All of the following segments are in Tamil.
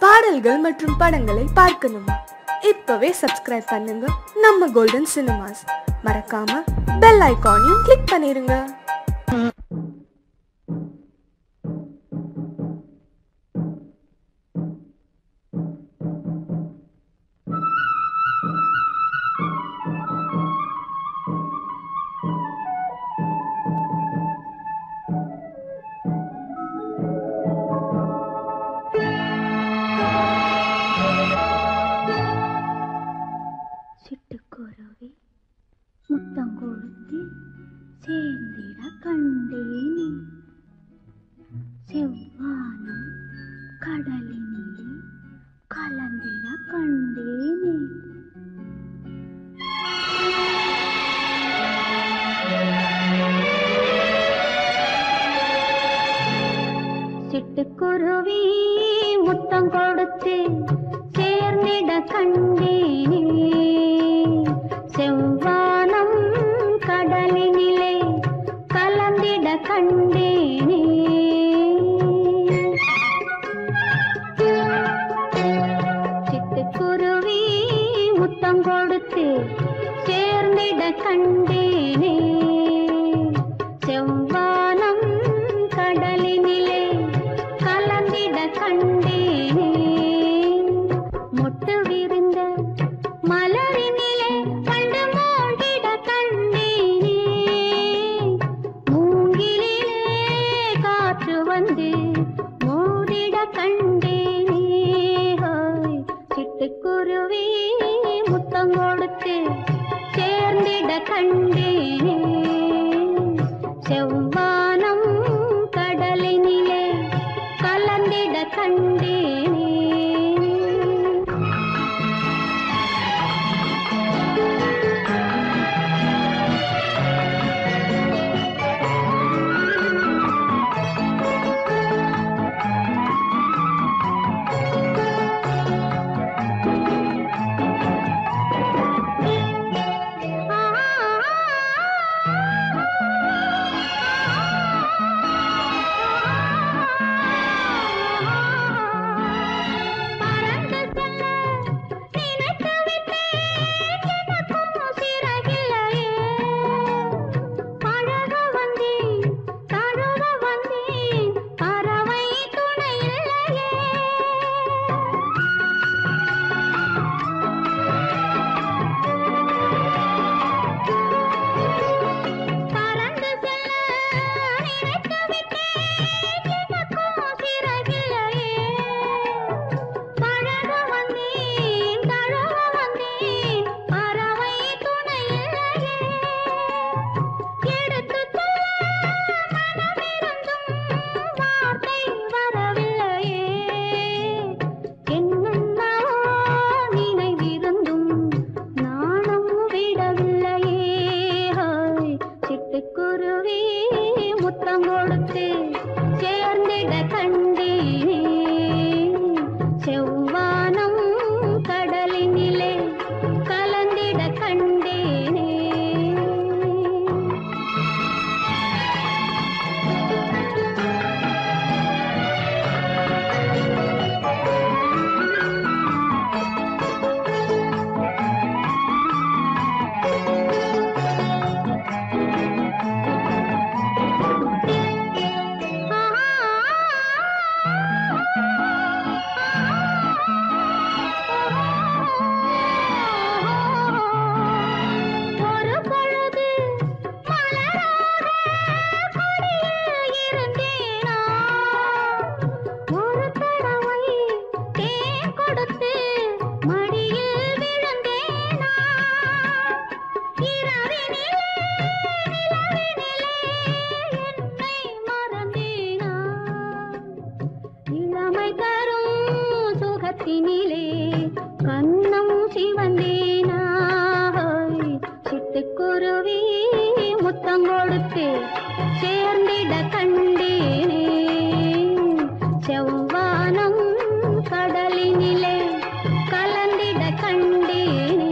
பாடல்கள் மற்றும் படங்களை பார்க்கணுமா? இப்பவே சப்ஸ்கிரைப் பண்ணுங்க நம்ம கோல்டன் சினிமாஸ். மறக்காம பெல் ஐகானையும் கிளிக் பண்ணிருங்க. சிட்டுக்குருவி முத்தம் கொடுத்து சேர்ந்திட கண்டேனே, செவ்வானம் கடலினிலே கலந்திட கண்டேனே. சிட்டுக்குருவி முத்தம் கொடுத்து சேர்ந்திட கண்டேனே, செவ்வானம் கடலினிலே கலந்திட கண்டேனே. சிட்டுக்குருவி முத்தம் கொடுத்து சேர்ந்திட கண்டேனே, செவ்வானம் கடலினிலே கலந்திட கண்டேனே. மொட்டு விருந்த மலரினிலே கண்டு மூழ்கிட கண்டேனே, மூங்கிலே காற்று வந்து மூடிட கண்டேனே. சிட்டுக்குருவி முத்தம் கொடுத்து சேர்ந்திட கண்டேனே, செவ்வானம் கடலினிலே கலந்திட கண்டேனே. சிட்டுக்குருவி முத்தம் கொடுத்து சேர்ந்திட கண்டேனே, செவ்வானம் கடலினிலே கலந்திட கண்டேனே. கண்ணம் சிவந்தேனா, சிட்டுக்குருவி முத்தம் கொடுத்து சேர்ந்திட கண்டேனே, செவ்வானம் கடலினிலே கலந்திட கண்டேனே.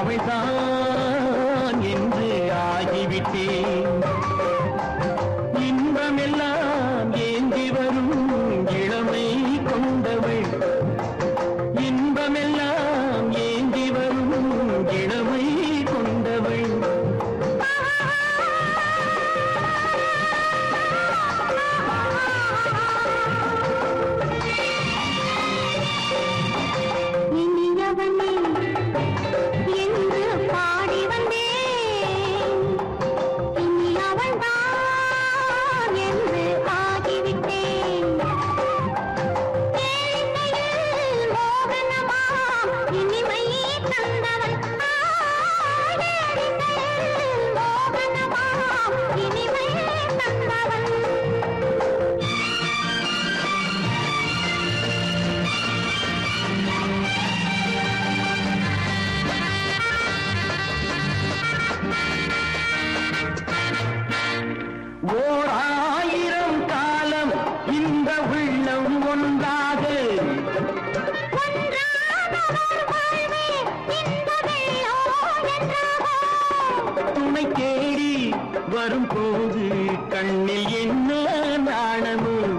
அவள்தான் என்று ஆகிவிட்டேன். இன்பமெல்லாம் ஏந்தி வரும் இளமை கொண்டவள், இன்பமெல்லாம் ஏந்தி வரும் இளமை கொண்டவள். இனியவனே என்று பாடி வந்தேன், இனி அவள்தான் என்று ஆகிவிட்டேன். கேளிக்கையில் மோகனமாம் இனிமை தந்தவன், கேளிக்கையில் மோகனமாம் இனிமை தந்தவன். ஓர் ஆயிரம் காலம் இந்த உள்ளம் ஒன்றாக துணை தேடி வரும்போது கண்ணில் என்ன நாணமும்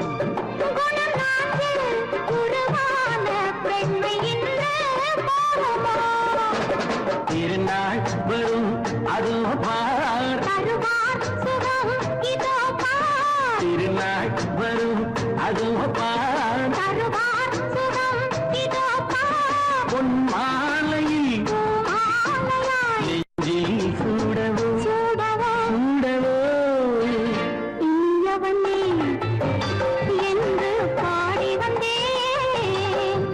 திருநாள் வரும் அதோ பார், திருநாள் வரும் அதோ பார், பொன் மாலையில் நெஞ்சில் சூடவோ சூடவோ. இனியவனே என்று பாடி வந்தேன்,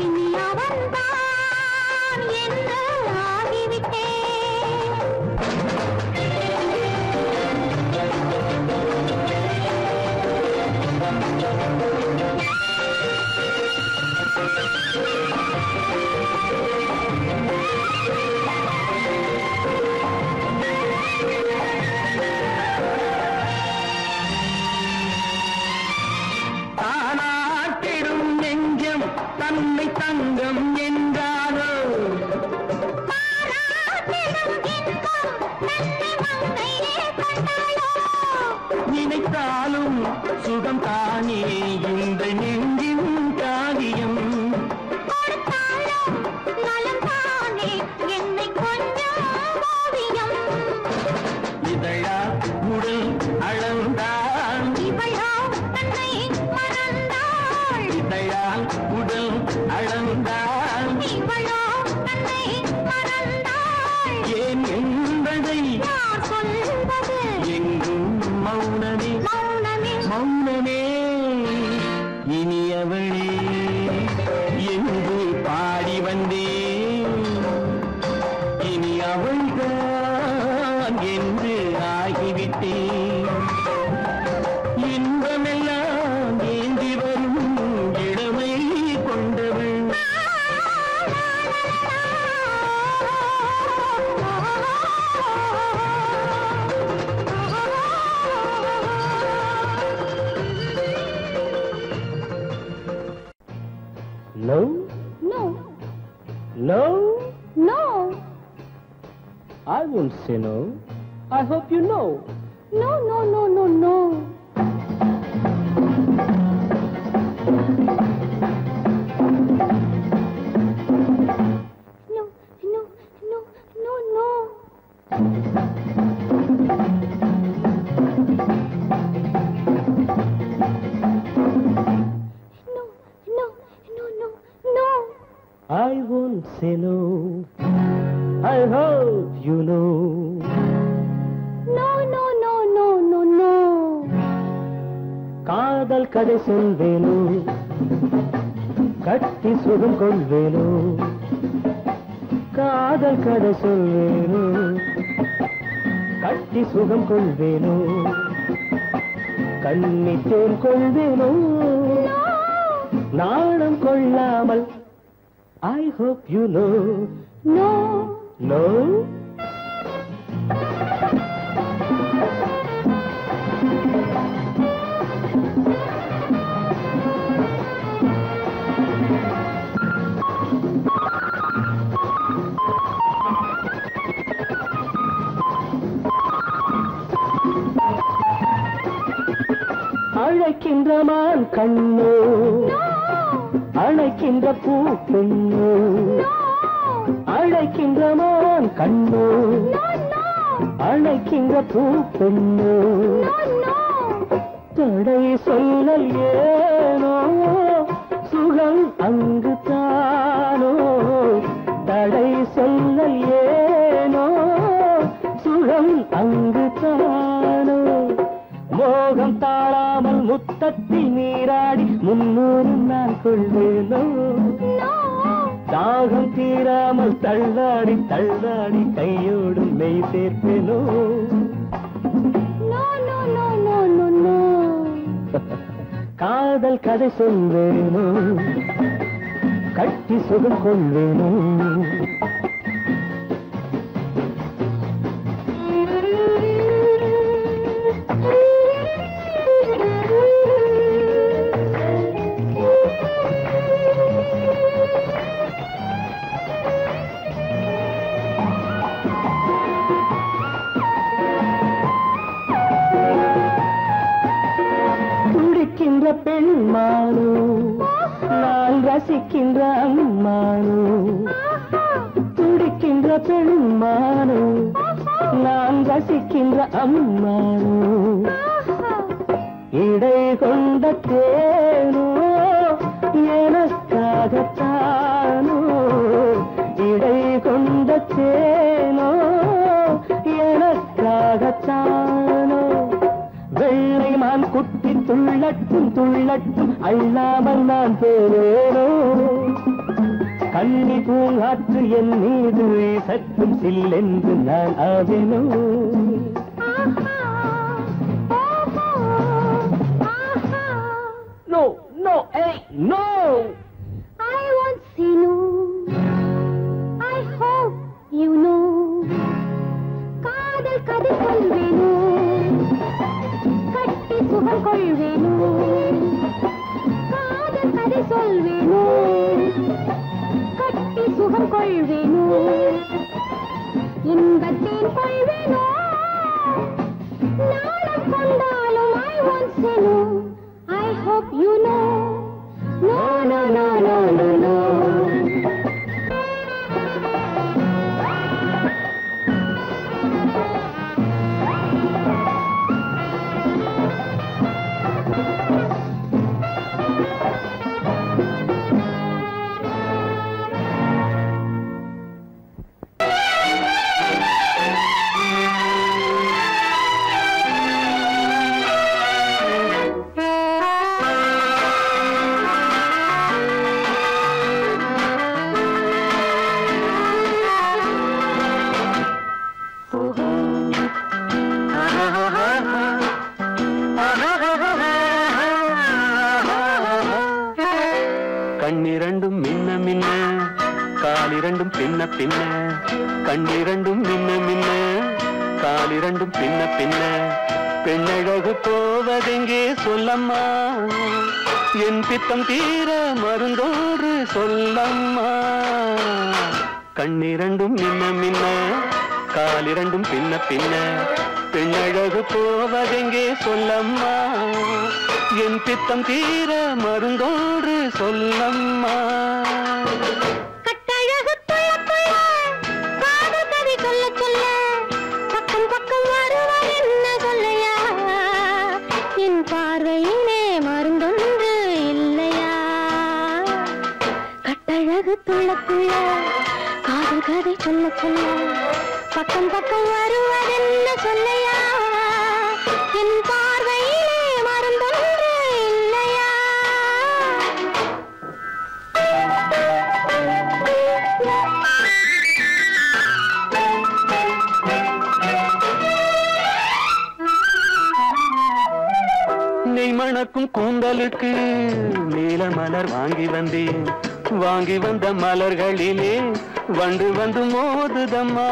இனி அவன்தான் என்று ஆகிவிட்டேன். தானாட்டிடும் நெஞ்சம் தன்னை தங்கம் என்றாரோ, நினைத்தாலும் சுகம் தானே இந்த நெஞ்சின் காரியம். இதழா உடல் அளந்தாள், இதழால் உடல் அளந்தாள், ஏன் என்பதை எங்கும் மௌனமே மௌனமே. இனியவளே என்று பாடி வந்தேன், இனி அவள்தான் என்று ஆகிவிட்டேன். இன்பமெல்லாம் ஏந்தி வரும் இளமை கொண்டவள். No, No, no, no, I won't say no. I hope you know. no, no, no, no, no. No, no, no, no, no. No, no, no, no, no. I won't say no. I hope you know. No, no, no, no, no, no. காதல் கதை சொல்வேனோ, கட்டி சுகம் கொள்வேனோ, காதல் கதை சொல்வேனோ, கட்டி சுகம் கொள்வேனோ, கண்ணித்தேன் கொள்வேனோ, நாணம் கொள்ளாமல். I hope you know. No, No? அழைக்கின்ற மான் கண்ணோ அழைக்கின்ற பூ பெண்ணோ அழைக்கின்ற மான் கண்ணோ அழைக்கின்ற பூ பெண்ணோ தடை சொல்லல் ஏனோ சுகம் அங்கு தானோ தடை சொல்லல் ஏனோ சுகம் அங்கு தானோ மோகம் தாழாமல் முத்தத்தில் நீராடி 300 நான் கொள்வேனோ தாகம் தீராமல் தள்ளாடி தள்ளாடி கையோடு மெய் சேர்ப்பேனோ காதல் கதை சொல்வேனோ கட்டி சுகம் கொள்வேனோ துடிக்கின்ற பெண்மானோ நான் ரசிக்கின்ற அம்மானோ துடிக்கின்ற பெண்மானோ நான் ரசிக்கின்ற அம்மானோ இடை கொண்ட தேனோ எனக்காகத்தானோ இடை கொண்ட தேனோ எனக்காகத்தானோ வெள்ளை மான் குட்டி துள்ளட்டும் துள்ளட்டும் அள்ளாமல் நான் போவேனோ கண்ணி பூங்காற்று என் மீது சற்றும் சில்லென்று நான் ஆவேனோ No, no, hey, no! I won't say no. I hope you know. காதல் கதை சொல்வேனோ கட்டி சுகம் கொள்வேனோ காதல் கதை சொல்வேனோ கட்டி சுகம் கொள்வேனோ இன்பத்தேன் கொள்வேனோ நாளம் கொண்டாலும் I won't say no. I hope you know. No, no, no, no, no, no. கண்ணிரண்டும் மின்ன மின்ன காலிரண்டும் பின்ன பின்ன கண்ணிரண்டும் மின்ன மின்ன காலிரண்டும் பின்ன பின்ன பெண்ணழகு போவதெங்கே சொல்லம்மா என் பித்தம் தீர மருந்தோடு சொல்லம்மா கண்ணிரண்டும் மின்ன மின்ன காலிரண்டும் பின்ன பின்ன பெண்ணழகு போவதெங்கே சொல்லம்மா என் பித்தம் தீர மருந்தோடு சொல்லம்மா கட்டழகு துள்ள துள்ள காதல் கதை சொல்ல சொல்ல பக்கம் பக்கம் வருவார் என்ன சொல்லையா என் பார்வையிலே மருந்தொன்று இல்லையா கட்டழகு துள்ள துள்ள காதல் கதை சொல்ல சொல்ல பக்கம் பக்கம் வருவார் என்ன சொல்லையா என் பார்வையிலே மருந்தொன்று இல்லையா நெய் மணக்கும் கூந்தலுக்கு நீல மலர் வாங்கி வந்தேன் வாங்கி வந்த மலர்களிலே வண்டு வந்து மோதுதம்மா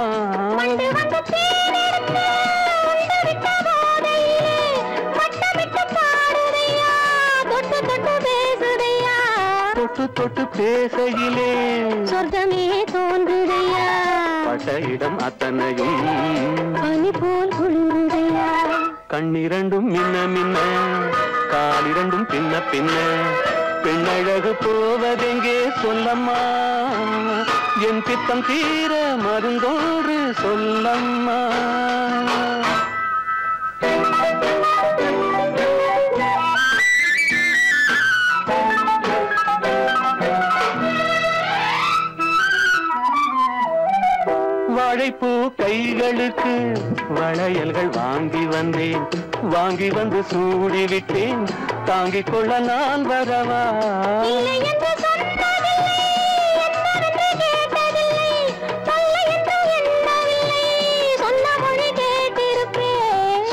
தொட்டு தொட்டு பேசையிலே சொர்க்கமே தோன்றுதையா பட்ட இடம் அத்தனையும் பனி போல் குளிருதையா கண்ணிரண்டும் மின்ன மின்ன காலிரண்டும் பின்ன பின்ன பெண்ணழகு போவதெங்கே சொல்லம்மா என் பித்தம் தீர மருந்தோடு சொல்லம்மா வாழைப்பூ கைகளுக்கு வளையல்கள் வாங்கி வந்தேன் வாங்கி வந்து சூடிவிட்டேன் தாங்கிக் கொள்ள நான் வரவா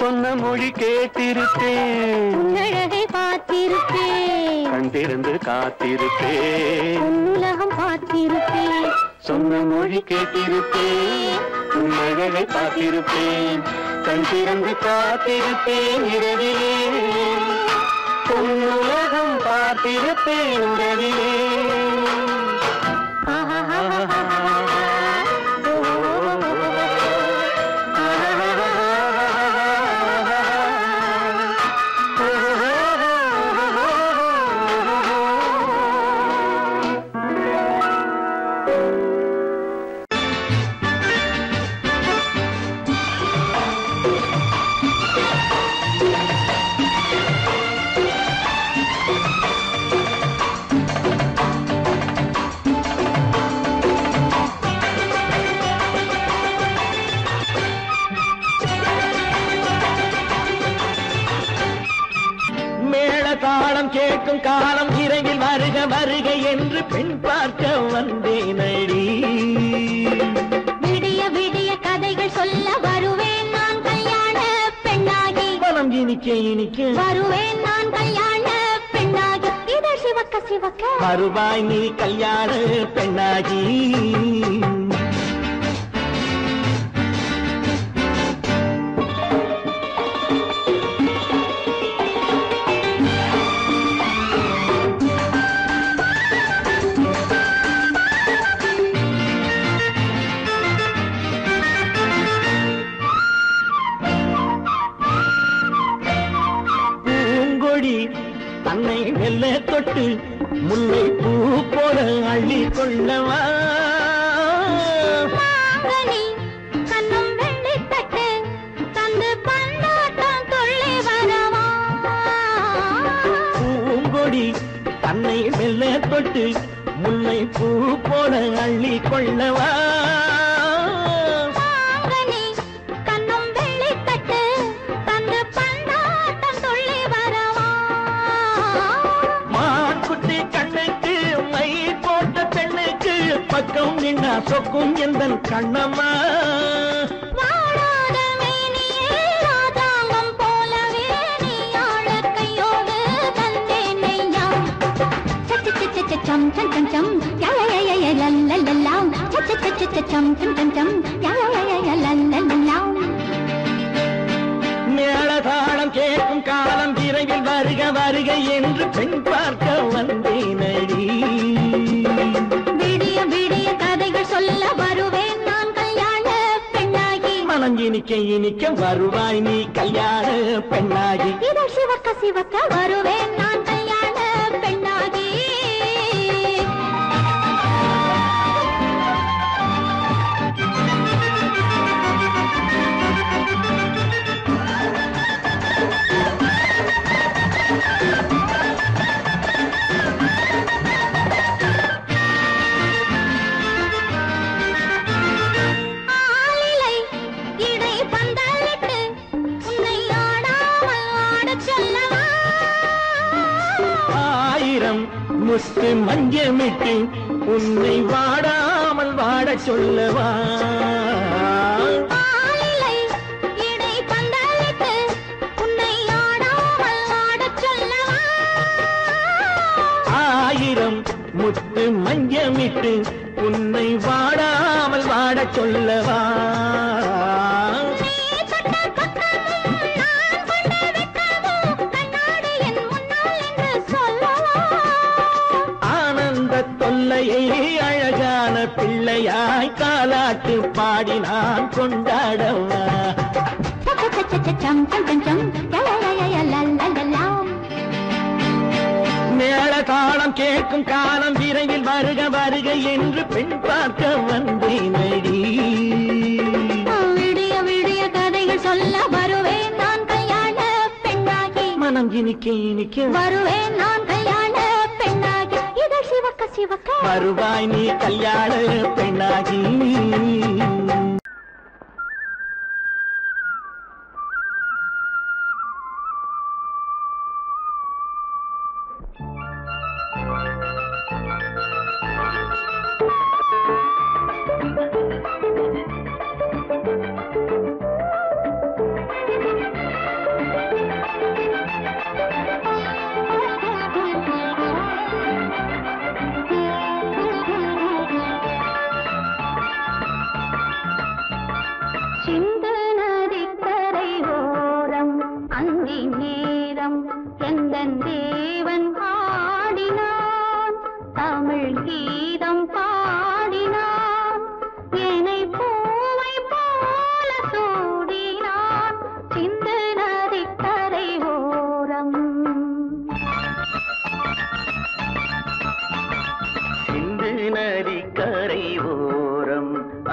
சொன்ன மொழி கேட்டிருப்பேன் அழகை பார்த்திருப்பேன் கண் திறந்து காத்திருப்பேன் உலகம் பார்த்திருப்பேன் சொன்ன மொழி கேட்டிருப்பேன் உன் அழகை பார்த்திருப்பேன் கண் திறந்து காத்திருப்பேன் இரவிலே உன் உலகம் பார்த்திருப்பேன் இரவிலே தாளம் கேட்கும் காலம் இரவில் வருக வருக என்று பெண் பார்க்க வந்தேனடி விடிய விடிய கதைகள் சொல்ல வருவேன் நான் கல்யாண பெண்ணாகி மனம் இனிக்க இனிக்க வருவேன் நான் கல்யாண பெண்ணாகி இதழ் சிவக்க சிவக்க வருவாய் நீ கல்யாண பெண்ணாகி தன்னை வெல்ல தொட்டு முல்லை பூ போல அள்ளி கொள்ளவா கண்ணும் வெள்ளி தட்டு தந்து பந்தாட்டம் துள்ளி வரவா பூங்கொடி தன்னை வெல்ல தொட்டு முல்லை பூ போல அள்ளி கொள்ளவா பக்கம் நின்னா சொக்கும் எந்தன் கண்ணம்மா வாழாத மேனியே ராஜாங்கம் போலவே நீ ஆழ கையோடு தந்தேன் நெய்யா சச்ச சச்ச சம் சம் சம் சம் யா யா யா யா லல்லல்லா சச்ச சச்ச சம் சம் சம் சம் யா யா யா யா லல்லல்லா மேளதாளம் கேட்கும் காலம் விரைவில் வருக வருக என்று பெண் பார்க்க வந்தேனடி விடிய விடிய கதைகள் சொல்ல வருவேன் நான் கல்யாண பெண்ணாகி மனம் இனிக்க இனிக்க வருவாய் நீ கல்யாண பெண்ணாகி இதழ் சிவக்க சிவக்க வருவேன் நான் கல்யாண பெண்ணாகி முத்து மஞ்சமிட்டு உன்னை வாடாமல் வாட சொல்லவா ஆயிரம் முத்து மஞ்சமிட்டு உன்னை வாடாமல் வாட சொல்லவா தொல்லையை அழகான பிள்ளையாய் காலாட்டு பாடி நான் கொண்டாடவா மேள தாளம் கேட்கும் காலம் விரைவில் வருக வருக என்று பெண் பார்க்க வந்தேனடி. விடிய விடிய கதைகள் சொல்ல வருவேன் நான் கல்யாண பெண்ணாகி. மனம் இனிக்க இனிக்க வருவேன் நான் கல்யாண பெண்ணாகி. இதழ் சிவக்க சிவக்க வருவாய் நீ கல்யாண பெண்ணாகி.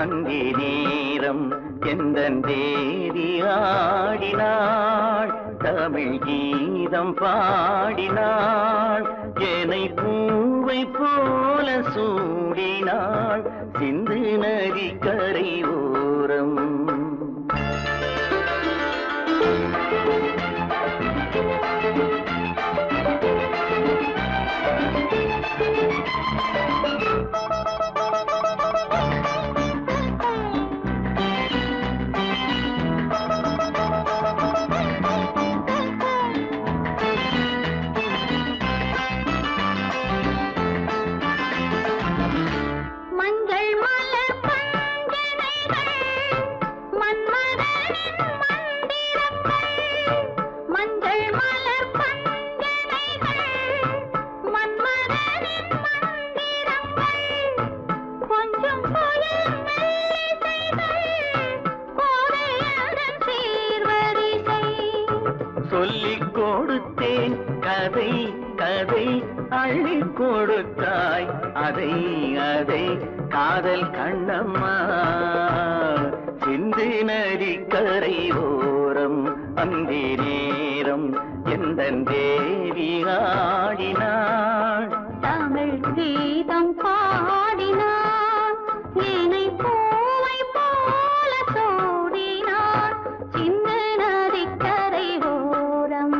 அங்கே நேரம் எந்தன் தேவி ஆடினாள், தமிழ் கீதம் பாடினாள், என்னை பூவை போல சூடினாள் சிந்து நதி கரை ஓரம். சொல்லிக் கொடுத்தேன் கதை கதை அள்ளிக் கொடுத்தாய் அதை அதை காதல் கண்ணம்மா சிந்து நதி கரை ஓரம். அந்தி நேரம் எந்தன் தேவி ஆடினாள், தமிழ் கீதம் பாடினாள், என்னை பூவை போல சூடினாள் சிந்து நதி கரை ஓரம்.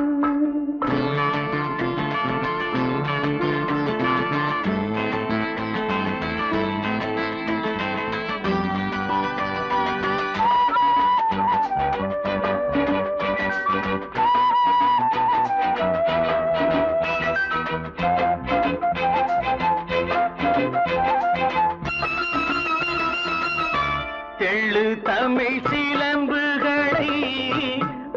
தெள்ளு தமிழ் சிலம்புகளை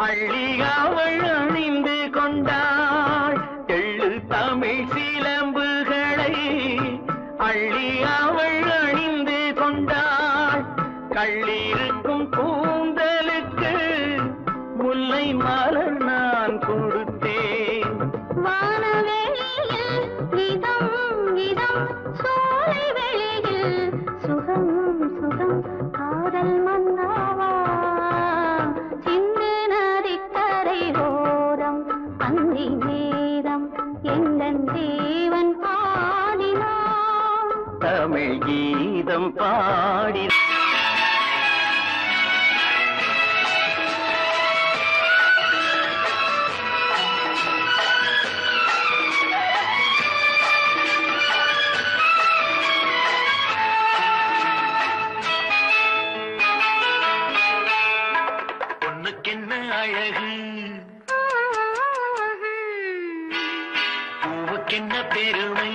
அள்ளி அவள் அணிந்து கொண்டாள், தெள்ளு தமிழ் சிலம்புகளை அள்ளி அவள் அணிந்து கொண்டாள், கள்ளிருக்கும் கூந்தலுக்கு முல்லை மலர் நான் கொடுத்தேன். வானவெளியில் இதம் இதம் சோலை வெளியில் சுகம் சுகம் காதல் மன்னாவா சிந்து நதி கரை ஓரம். அந்தி நேரம் எந்தன் தேவன் பாடினான், தமிழ் கீதம் பாடி பொண்ணுக்கென்ன அழகு, பூவுக்கென்ன பெருமை,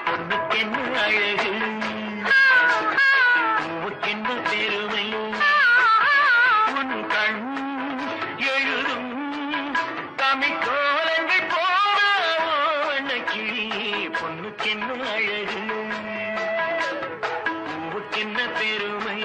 பொண்ணுக்கென்ன அழகு, பூவுக்கென்ன பெருமை, உன் கண் எழுதும் தமிழ் கோலங்கள் போன கிளி. பொண்ணுக்கென்ன அழகு, பூவுக்கென்ன பெருமை.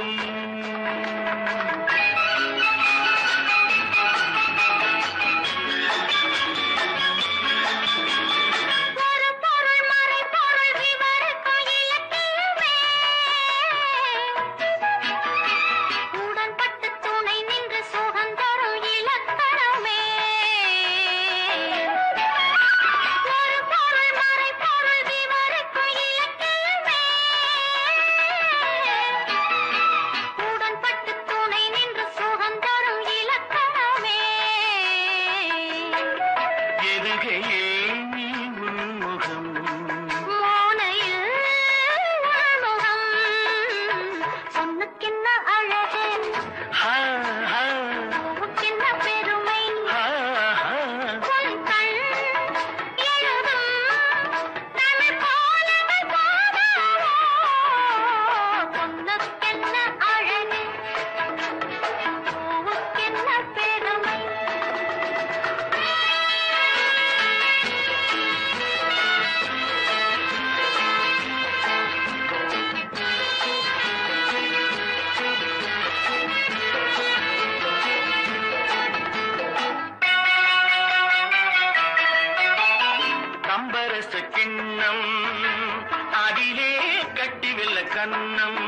கட்டி வெல்ல கண்ணம்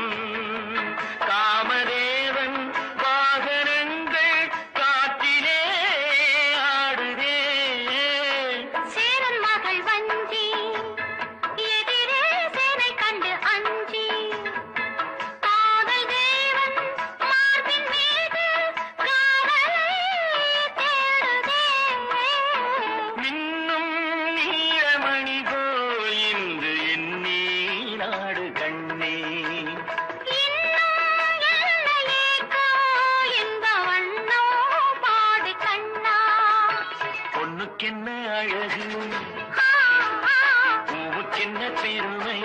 காமதேவன் வாகனங்கள் காற்றிலே ஆடுதே சேரன் மகள் வஞ்சி எதிரே சேனை கண்டு அஞ்சி காதல் தேவன் மார்பின் மீது காவலை தேடுதே மின்னும் நீலமணி போல் இன்று எண்ணி நாடு கண்ணே பொண்ணுக்கென்ன அழகு பூவுக்கென்ன பெருமை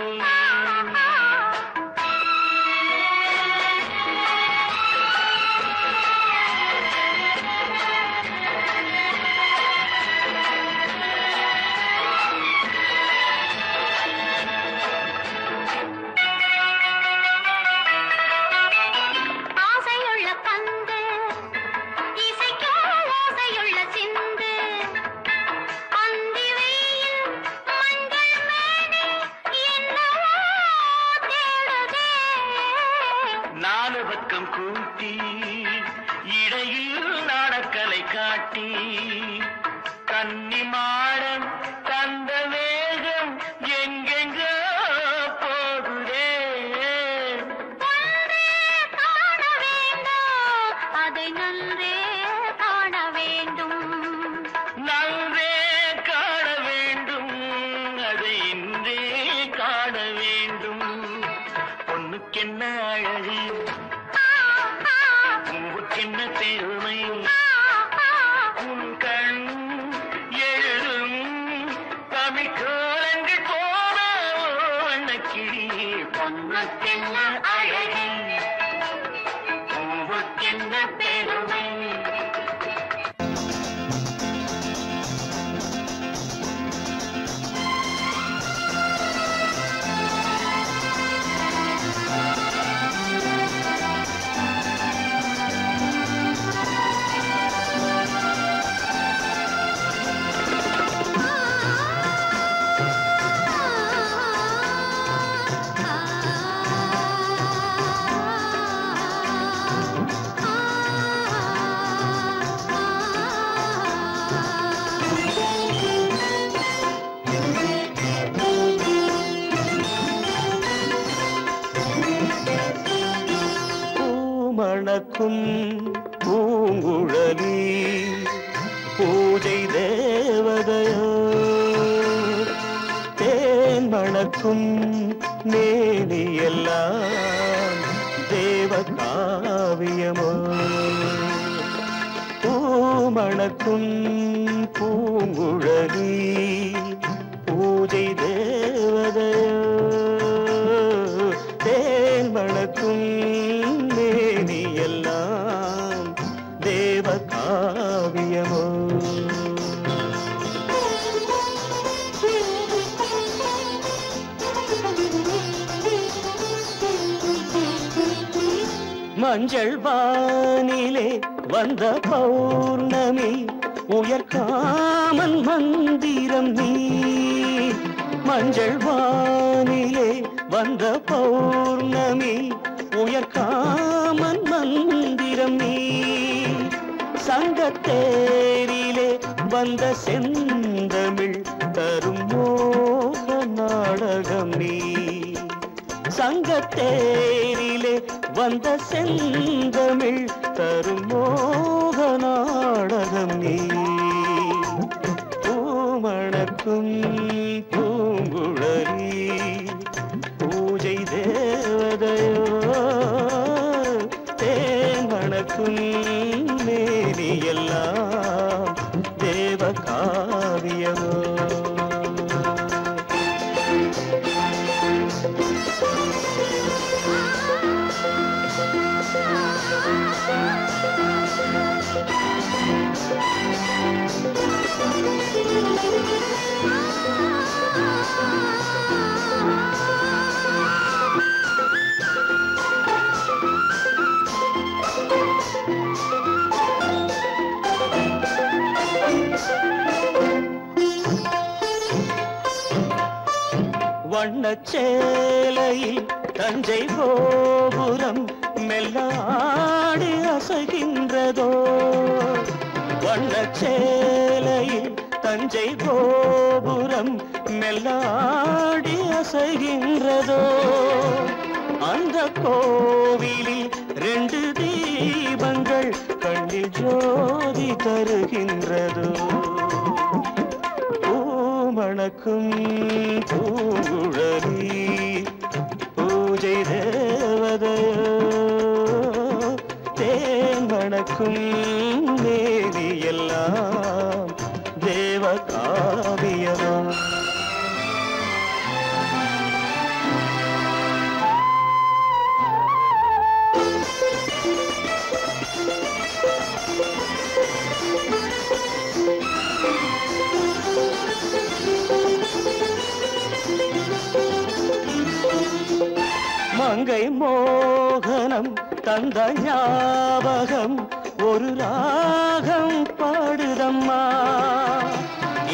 ஆசையுள்ள பந்து இசைக்கோ ஓசையுள்ள சிந்து அந்தி வெயில் மஞ்சள் மேனி என்னவோ தேடுதே நாலு பக்கம் கூட்டி இடையில் நாடக்கலை காட்டி கன்னி மாடம் தந்த வேகம் எங்கெங்கோ போகுதே ஒன்றே காண வேண்டும் அதை நன்றே காண வேண்டும் நன்றே காண வேண்டும் அதை இன்றே காண வேண்டும் பொண்ணுக்கென்ன அழகு பூவுக்கென்ன பெருமை உன் கண் எழுதும் தமிழ் கோலங்கள் போன வண்ணக்கிளி பொண்ணுக்கென்ன அழகு பூவுக்கென்ன பெருமை பூமணக்கும் பூங்குழலி பூஜை தேவதையோ தேன் மணக்கும் மேனியெல்லாம் தேவ காவியமோ பூமணக்கும் பூங்குழலி பூஜை தேவதையோ தேன் மணக்கும் மேனியெல்லாம் தேவ காவியமோ மஞ்சள் வானிலே வந்த பௌர்ணமி உயர்காமன் மந்திரம் நீ மஞ்சள் வானிலே வந்த பௌர்ணமி உயர்காமன் மந்திரம் நீ சங்கத்தேரிலே வந்த செந்தமிழ் தரும் மோக நாடகம் நீ சங்கத்தேரிலே வந்த செந்தமிழ் தரும் மோக நாடகம் நீ பூமணக்கும் பூங்குழலி பூஜை தேவதையோ தேன் மணக்கும் மேனியெல்லாம் தேவ காவியமோ ஆ வண்ணச்சேலையில் தஞ்சை கோபுரம் மெல்லாடி அசைகின்றதோ வண்ணச்சேலையில் தஞ்சை கோபுரம் மெல்லாடி அசைகின்றதோ அந்த கோவிலில் 2 தீபங்கள் கண்ணில் ஜோதி தருகின்றதோ பூமணக்கும் பூங்குழலி பூஜை தேவதையோ தேன்மணக்கும் மேனியெல்லாம் தேவ காவியமோ மங்கை மோகனம் தந்த ஞாபகம் ஒரு ராகம் பாடுதம்மா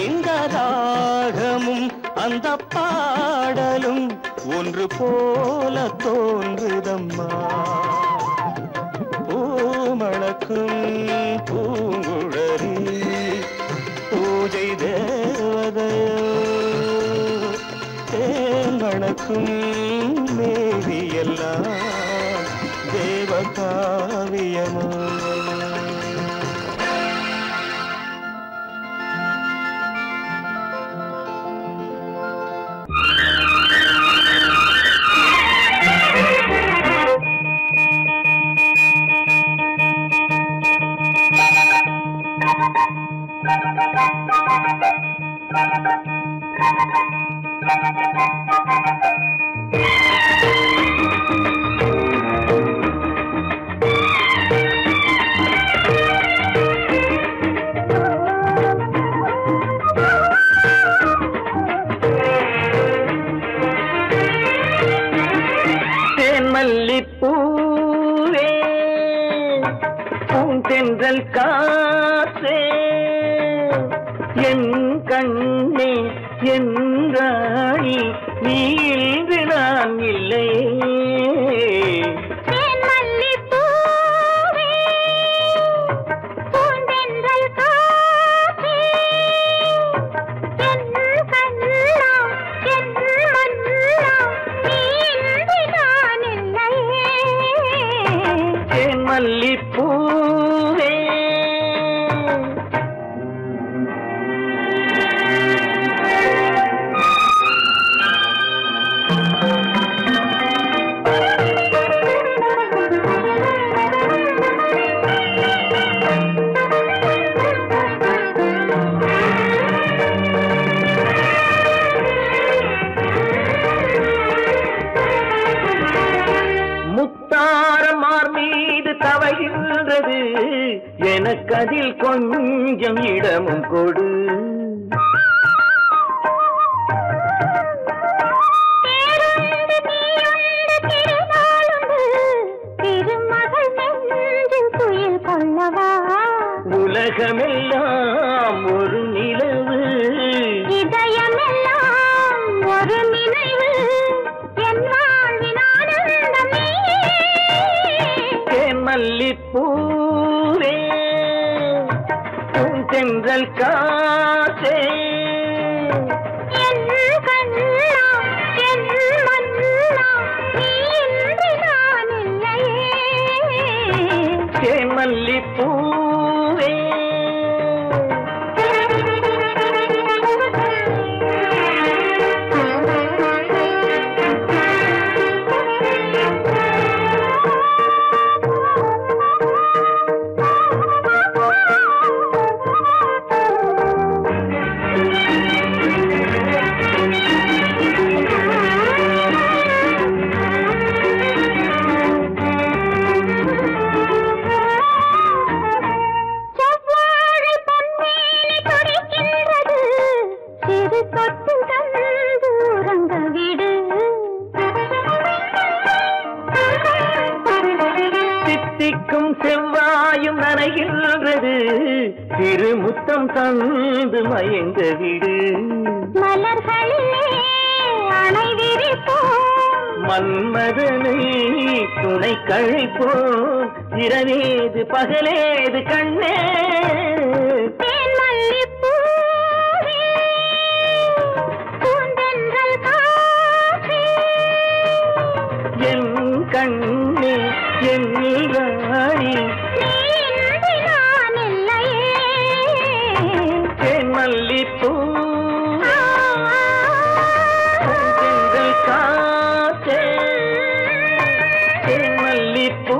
இந்த ராகமும் அந்த பாடலும் ஒன்று போல தோன்றுதம்மா பூமணக்கும் பூங்குழலி பூஜை தேவதையோ தேன்மணக்கும் மேவியெல்லாம் தேவ காவியமோ மல்லிப்பூவே பூந்தென்றல் காற்றே என் கண்ணே என் ராணி நீ இன்று நான் இல்லை மல்லிப்பூவே முத்தாரமார் மீது தவழ்கின்றது எனக்கு அதில் கொஞ்சம் இடமும் கொடு உலகமெல்லாம் ஒரு நிலவு இதயமெல்லாம் ஒரு நினைவு மல்லிப்பூவே பூந்தென்றல் காற்றே மல்லிப்பூவே தித்திக்கும் செவ்வாயும் நனைகின்றது திருமுத்தம் தந்து மயங்க விடு மலர்களிலே அணைவி மன்மதனை துணை கழிப்போம் இரவேது பகலேது கண்ணே என் கண்ணே என் ராணி தேன் மல்லிப்பூ காற்றே தேன் மல்லிப்பூ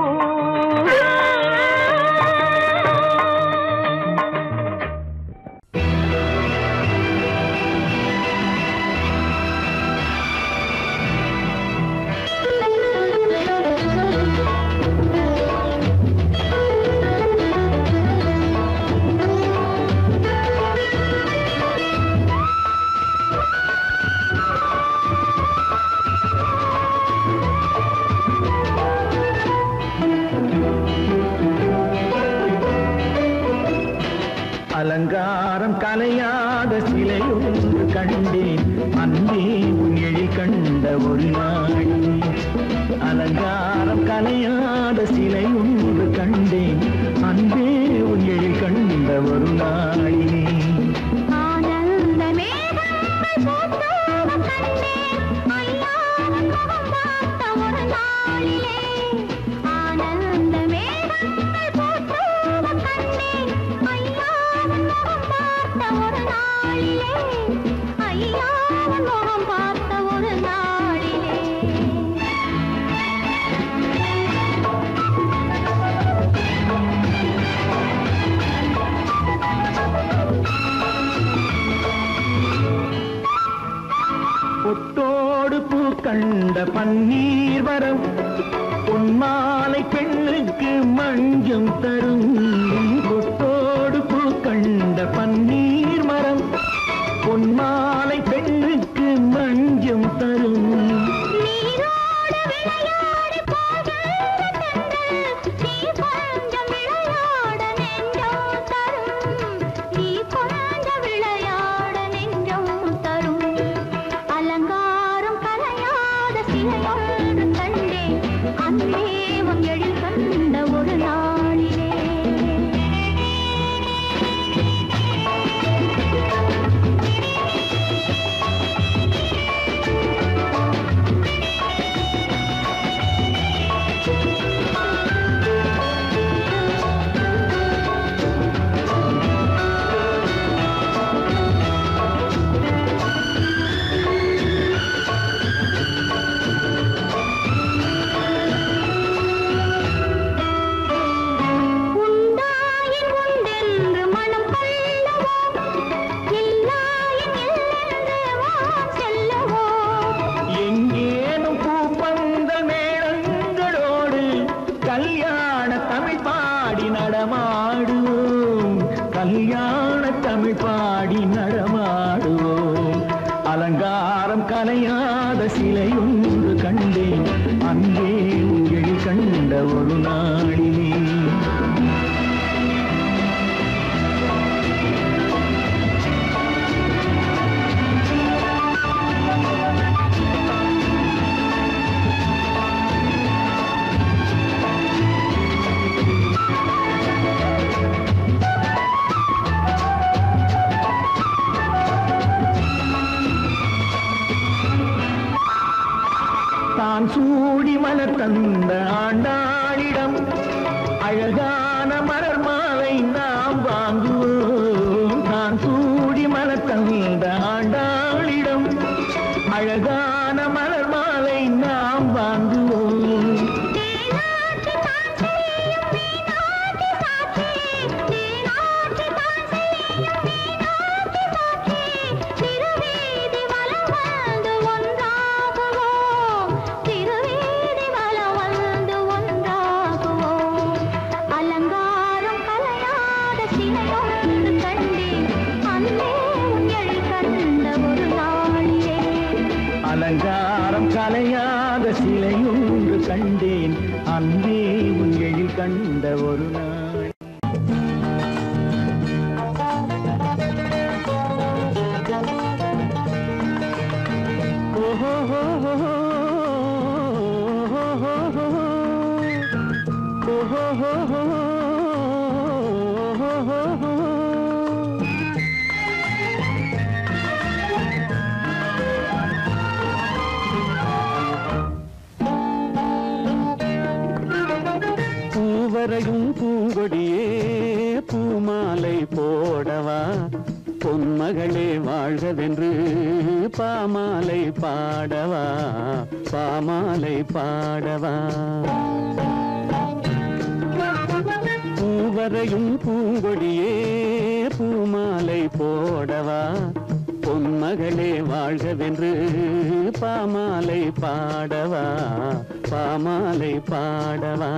அலங்காரம் கலையாத சிலையொன்று கண்டேன் அன்பே உன் எழில் கண்ட ஒரு நாள் அலங்காரம் கலையாத சிலையொன்று கண்டேன் அன்பே உன் எழில் கண்ட ஒரு நாளினே பொட்டோடு பூ கண்ட பன்னீர் வரம் பொன்மாலை பெண்ணுக்கு மஞ்சம் தரும் பொட்டோடு பூ கண்ட பன்னீர் மரம் பொன்மாலை பெண்ணுக்கு மஞ்சம் தரும் கல்யாண தமிழ் பாடி நடமாடுவோம் அலங்காரம் கலையாத சிலை ஒன்று கண்டேன் அங்கே உங்கள் கண்ட ஒரு நாளிலே தான் சூடி மலர் தந்த ஆண்டாளிடம் அழகான மலர் மாலை நாம் வாங்குவோம் தான் சூடி மலர் தந்த ஆண்டாளிடம் அழகான மலர் மாலை நாம் வாங்குவோம் அலங்காரம் கலையாத சிலை ஒன்று கண்டேன் அன்பே உன் எழில் கண்ட ஒரு நாள் ஓஹோ பூவரையும் பூங்கொடியே பூமாலை போடவா பொன்மகளே வாழ்கவென்று பாமாலை பாடவா பாமாலை பாடவா பூவரையும் பூங்கொடியே பூமாலை போடவா பொன்மகளே வாழ்கவென்று பாமாலை பாடவா பாமாலை பாடவா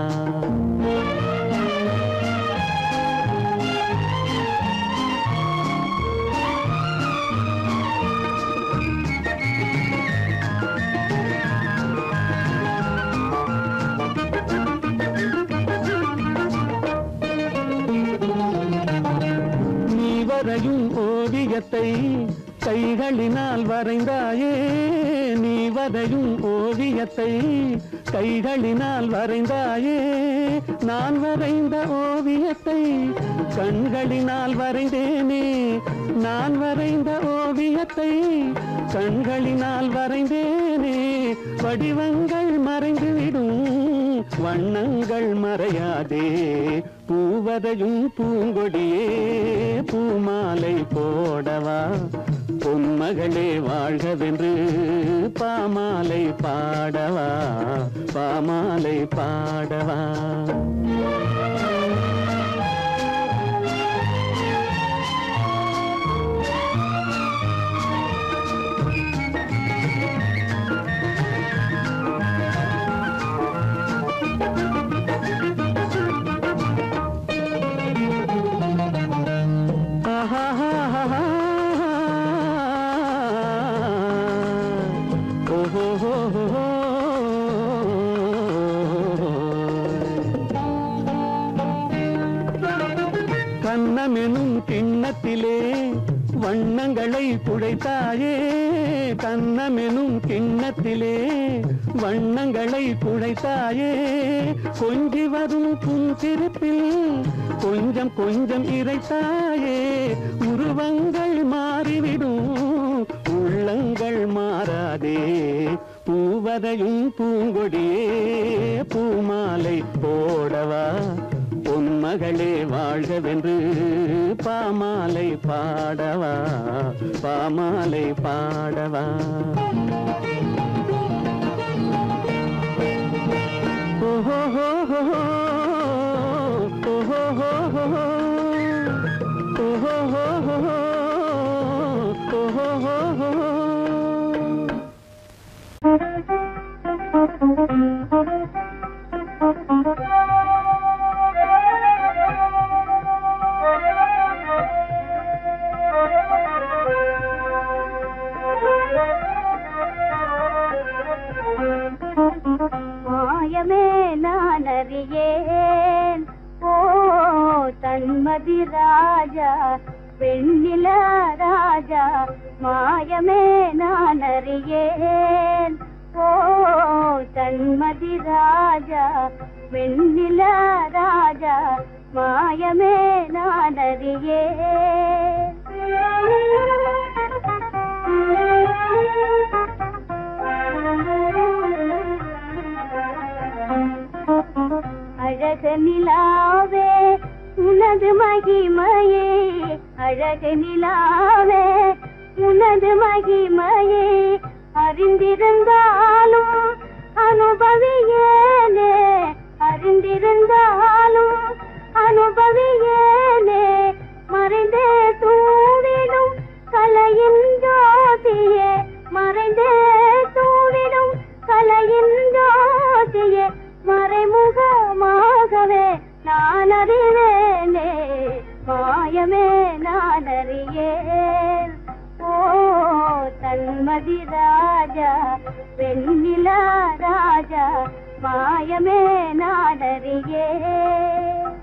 நீ வரையும் ஓவியத்தை கைகளினால் வரைந்தாயே நீ வரையும் ஓவியத்தை கைகளினால் வரைந்தாயே நான் வரைந்த ஓவியத்தை கண்களினால் வரைந்தேனே நான் வரைந்த ஓவியத்தை கண்களினால் வரைந்தேனே வடிவங்கள் மறைந்துவிடும் வண்ணங்கள் மறையாதே பூவரையும் பூங்கொடியே பூமாலை போடவா பொன்மகளே வாழ்கவென்று பாமாலை பாடவா பாமாலை பாடவா கண்ணமெனும் கிண்ணத்திலே வண்ணங்களை குழைத்தாயே கண்ணமெனும் கிண்ணத்திலே வண்ணங்களை குழைத்தாயே கொஞ்சி வரும் புன்சிரிப்பில் கொஞ்சம் கொஞ்சம் இறைத்தாயே உருவங்கள் மாறிவிடும் உள்ளங்கள் மாறாதே பூவரையும் பூங்கொடியே பூமாலை போடவா பொன்மகளே வாழ்கவென்று பாமாலை பாடவா பாமாலை பாடவா ஓஹோ ஓஹோ ஓஹோ ஓஹோ மாயமே நான் அறியேன் ஓ தன்மதி ராஜா வெண்ணில ராஜா மாயமே நான் அறியேன் ஓ தன்மதி ராஜா வெண்ணில ராஜா மாயமே நான் அறியேன் அழகு நிலாவே உனது மகிமையே அழகு நிலாவே உனது மகிமையே அறிந்திருந்தாலும் அனுபவியேனே அறிந்திருந்தாலும் அனுபவியேனே மறைந்தே தூவிடும் கலையின் ஜோதியே மறைந்தே தூவிடும் கலையின் ஜோதியே மறைமுகமாகவே நான் அறிவேனே மாயமே நான் அறியேன் ஓ தன்மதி ராஜா வெண்ணில ராஜா மாயமே நான் அறியேன்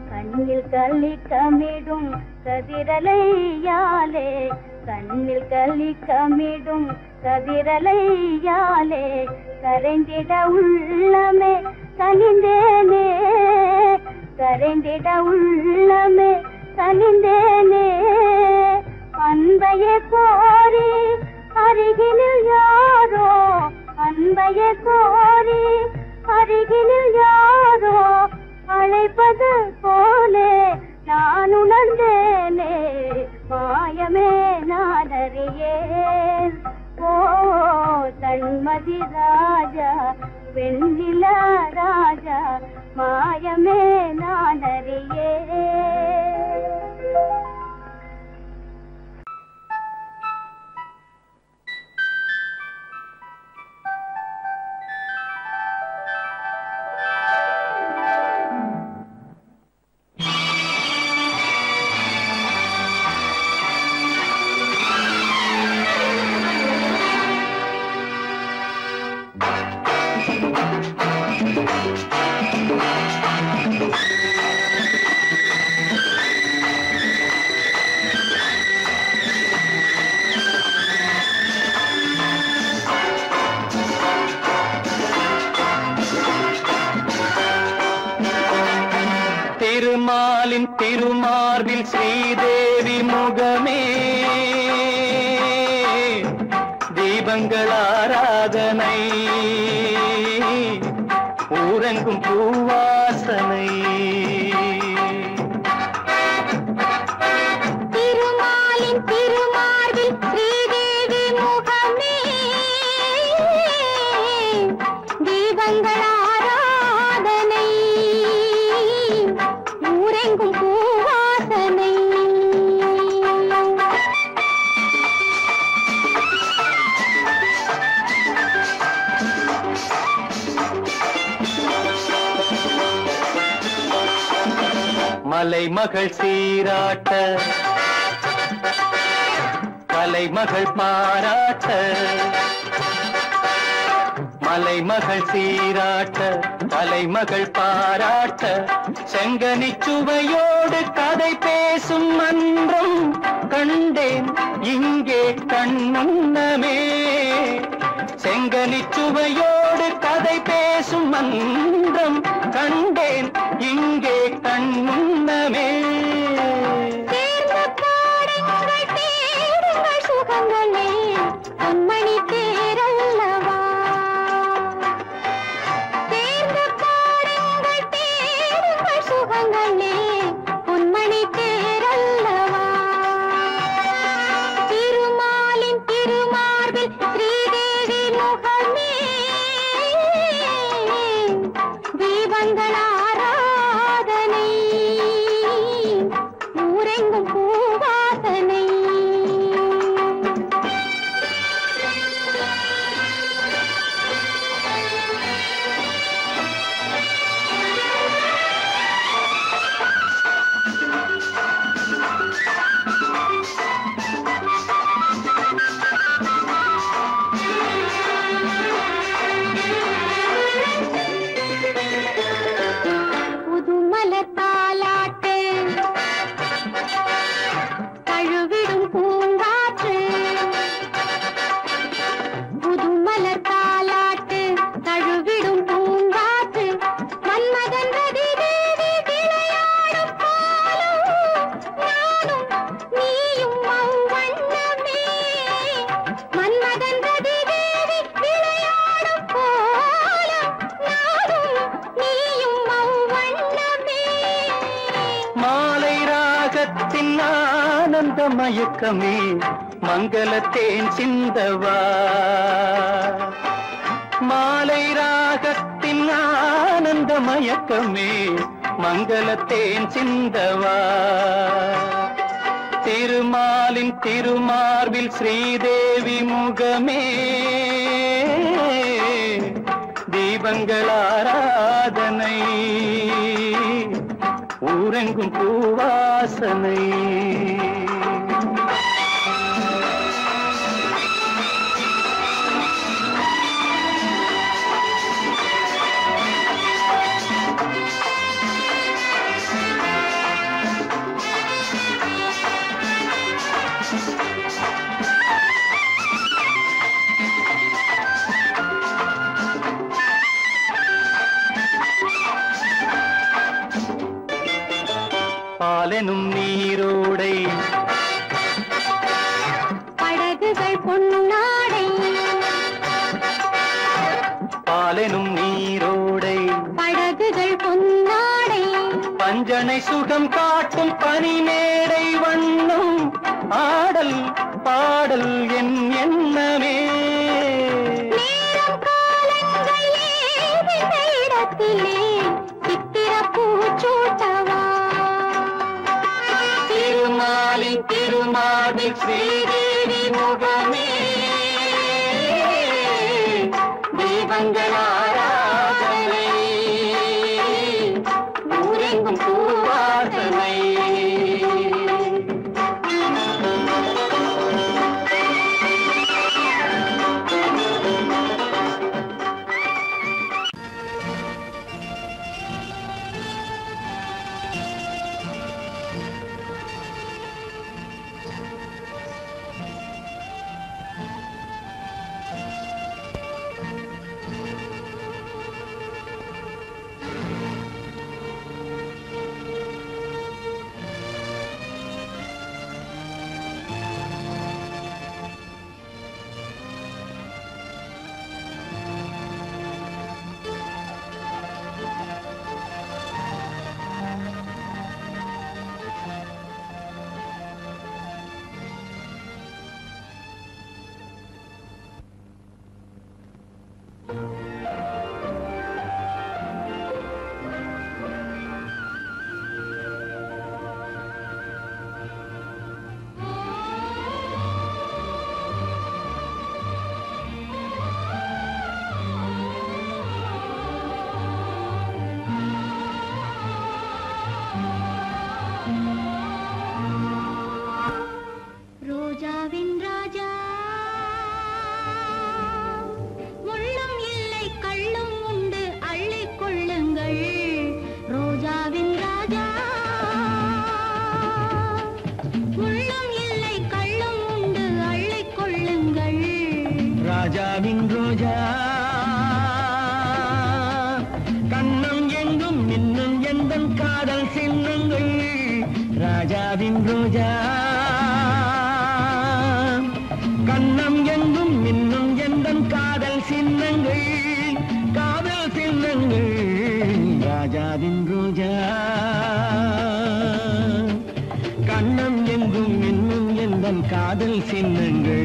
கண்ணில் கலிக்கமிடும் கதிரலையாலே கண்ணில் கலிக்கமிடும் கதிரலையாலே கரைந்திட உள்ளமே கனிந்தேனே கரைந்திட உள்ளமே கனிந்தேனே அன்பையே கோரி அருகினில் யாரோ, அன்பையே கோரி அருகினில் யாரோ அழைப்பது போலே நான் உணர்ந்தேனே, மாயமே நான் அறியேன். ஓ தன்மதி ராஜா வெண்ணில ராஜா, மாயமே நான் அறியேன். திருமாலின் திருமார்பில் ஸ்ரீதேவி முகமே, தீபங்கள் ஆராதனை, ஊரெங்கும் பூவாசனை. திருமாலின் திருமார்பில் ஸ்ரீதேவி முகமே, தீபங்கள் ஆராதனை, ஊரெங்கும் பூவாசனை. மலைமகள் சீராட்ட, கலைமகள் பாராட்ட, மலைமகள் சீராட்ட, கலைமகள் பாராட்ட, செங்கனி சுவையோடு கதை பேசும் மன்றம் கண்டேன் இங்கே கண்முன்னமே. செங்கனி சுவையோடு கதை பேசும் மன்றம் கண்டேன் இங்கே கண்முன்னமே. தேர்ந்த பாடுங்கள் தேடுங்கள் சுகங்களே, பொன்மணி தேரல்லவா. தேர்ந்த பாடுங்கள் தேடுங்கள் சுகங்களே, பொன்மணி தேரல்லவா. திருமாலின் திருமார்பில் ஸ்ரீதேவி முகமே, தீபங்கள் ஆராதனை, ஊரெங்கும் பூவாசனை. புதுமலர் தாலாட்டு தழுவிடும் பூங்காற்று, புதுமலர் தாலாட்டு தழுவிடும் பூங்காற்று, மன்மதன் ரதி தேவி விளையாடும் பாலும் நானும் நீயும் அவ்வண்ணமே. மன்மதன் ரதி தேவி விளையாடும் பாலும் நானும் நீயும் அவ்வண்ணமே. மாலை ராகத்தின் ஆனந்த மயக்கமே, மங்களத்தேன் சிந்தவா. மாலை ராகத்தின் ஆனந்த மயக்கமே, மங்களத்தேன் சிந்தவா. திருமாலின் திருமார்பில் ஸ்ரீதேவி முகமே, தீபங்கள் ஆராதனை, ஊரெங்கும் பூவாசனை. பாலெனும் நீரோடை பொன்னாடை பாலெனும் நீரோடை படகுகள் பொன்னாடை பஞ்சனை சுகம் காட்டும் பனிமேடை வண்ணம் ஆடல் பாடல் என் எண்ணமே நேரம் காலங்கள் ஏது இடத்திலே சித்திர பூச்சூட்டவா திருமாலின் திருமாலில் ஸ்ரீதேவி முகமே தீபங்கள் ஆராதனை ஊரெங்கும் பூவாசனை ரோஜாவின் ராஜா முள்ளும் இல்லை கள்ளும் உண்டு அள்ளிக் கொள்ளுங்கள் ரோஜாவின் ராஜா முள்ளும் இல்லை கள்ளும் உண்டு அள்ளிக் கொள்ளுங்கள் ராஜாவின் ரோஜா கண்ணம் எங்கும் மின்னும் எந்தன் காதல் சின்னங்கள் ராஜாவின் ரோஜா கண்ணம் எங்கும் மின்னும் எந்தன் காதல் சின்னங்கள் காதல் சின்னங்கள் ராஜாவின் ரோஜா கண்ணம் எங்கும் மின்னும் எந்தன் காதல் சின்னங்கள்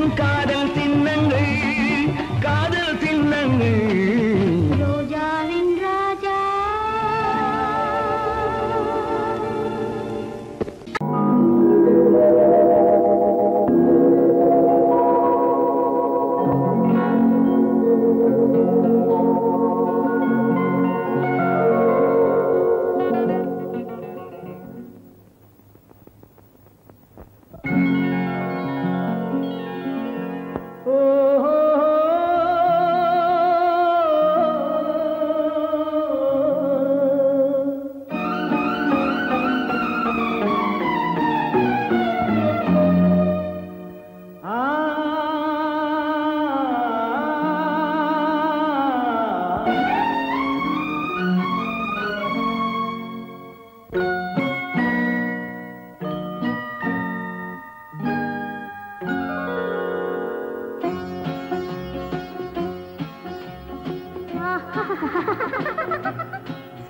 எந்தன் காதல் சின்னங்கள் காதல் சின்னங்கள் ரோஜாவின் ராஜா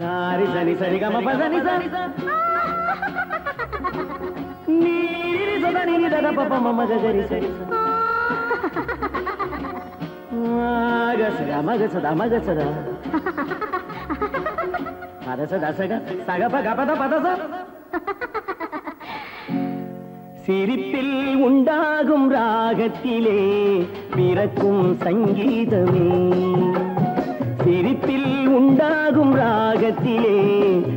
சாரி சரி சரி கம பதனி சரி நீரி சதா நீரி தத பப மம கரி சரி மக சதா பதச தசக சக பக பத பதச சிரிப்பில் உண்டாகும் ராகத்திலே பிறக்கும் சங்கீதமே சிரிப்பில் உண்டாகும் ராகத்திலே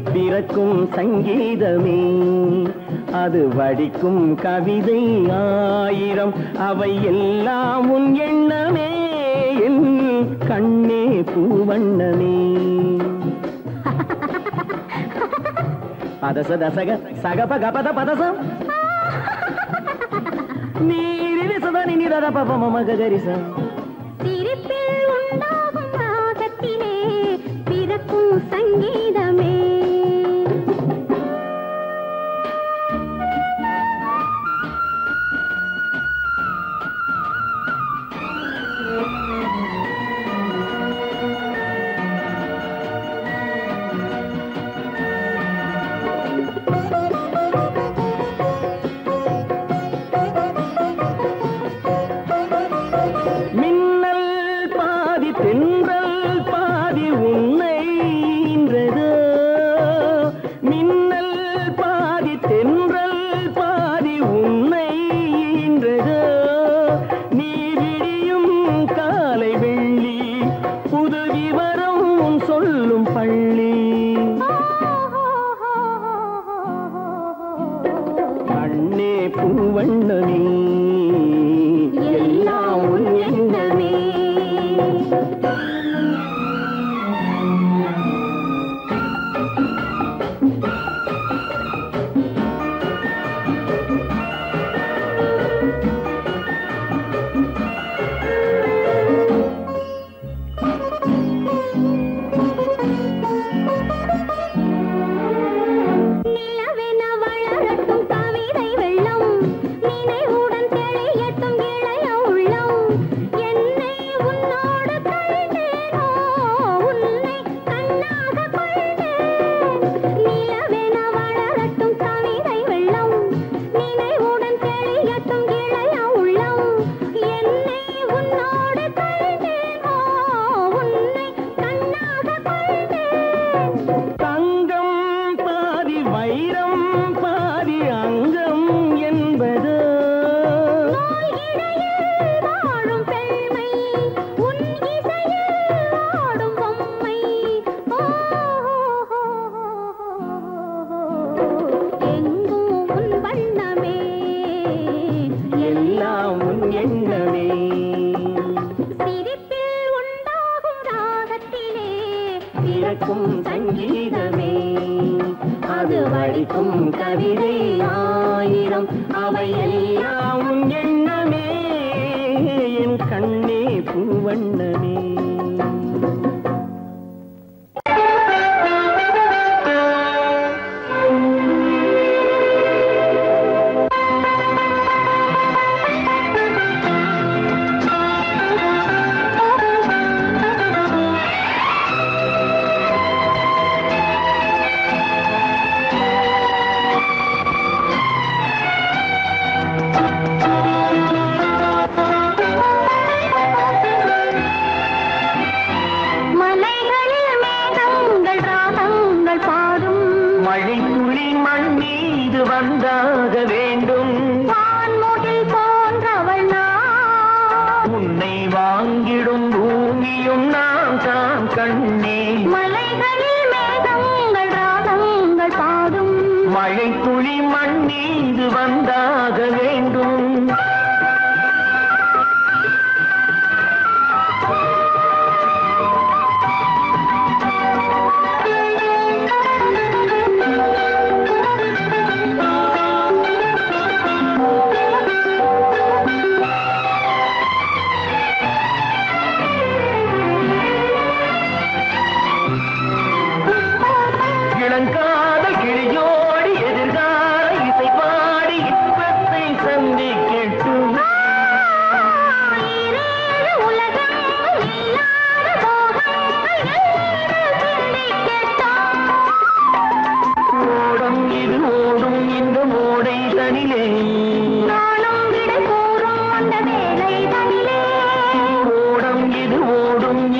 பிறக்கும் சங்கீதமே அது வடிக்கும் கவிதை ஆயிரம் அவை எல்லாம் உன் எண்ணமே என் கண்ணே பூவண்ணமே பதச தசக சகப கபத பதசம் நீரி சதா நினி தத பப மம கரிச சிரிப்பில் உண்டாகும் ராகத்திலே பிறக்கும் சங்கீதமே பூவண்ணமே எல்லாம் உன் எண்ணமே சங்கீதமே அது வடிக்கும் கவிதை ஆயிரம் அவை எல்லாம் எண்ணமே என் கண்ணே பூவண்ணமே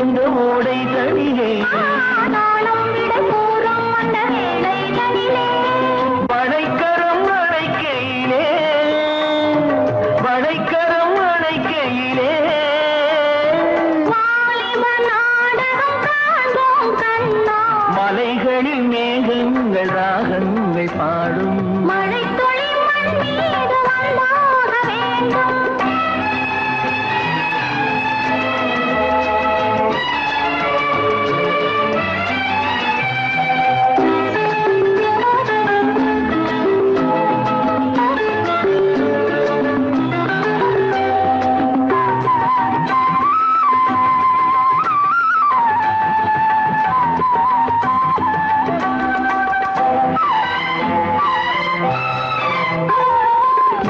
இந்த ஓடை தனியே நாளும் விட கூறும் அந்த வேளை தனிலே வளைக்கரம் அணைக்கையிலே வளைக்கரம் அணைக்கையிலே வாலிப நாடகம் காண்போம் கண்ணா மலைகளில் மேகங்கள் ராகங்கள் பாடும் மழை துளி மண் மீது வந்தாக வேண்டும்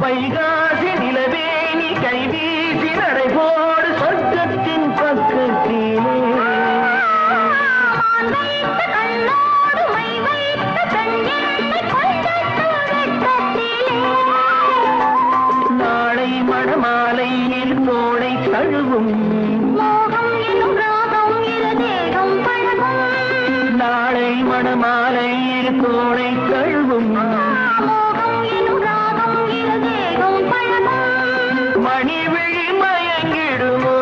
வைகாசி நிலவே நீ கைவீசி நடைபோடு சொர்க்கத்தின் பக்கத்திலே வைத்த கண்ணோடு மை வைத்த கண்ணெண்ணை கொஞ்சத்தில் வெட்டத்திலே நாளை மணமாலையில் தோடை தழுவும் மோகம் எனும் ராகம் இரு தேகம் பழகும் நாளை மணமாலையில் தோடை தழுவும் மோகம் எனும் ராகம் இரு தேகம் பழகும் மணிவிழி மயங்கிடுமோ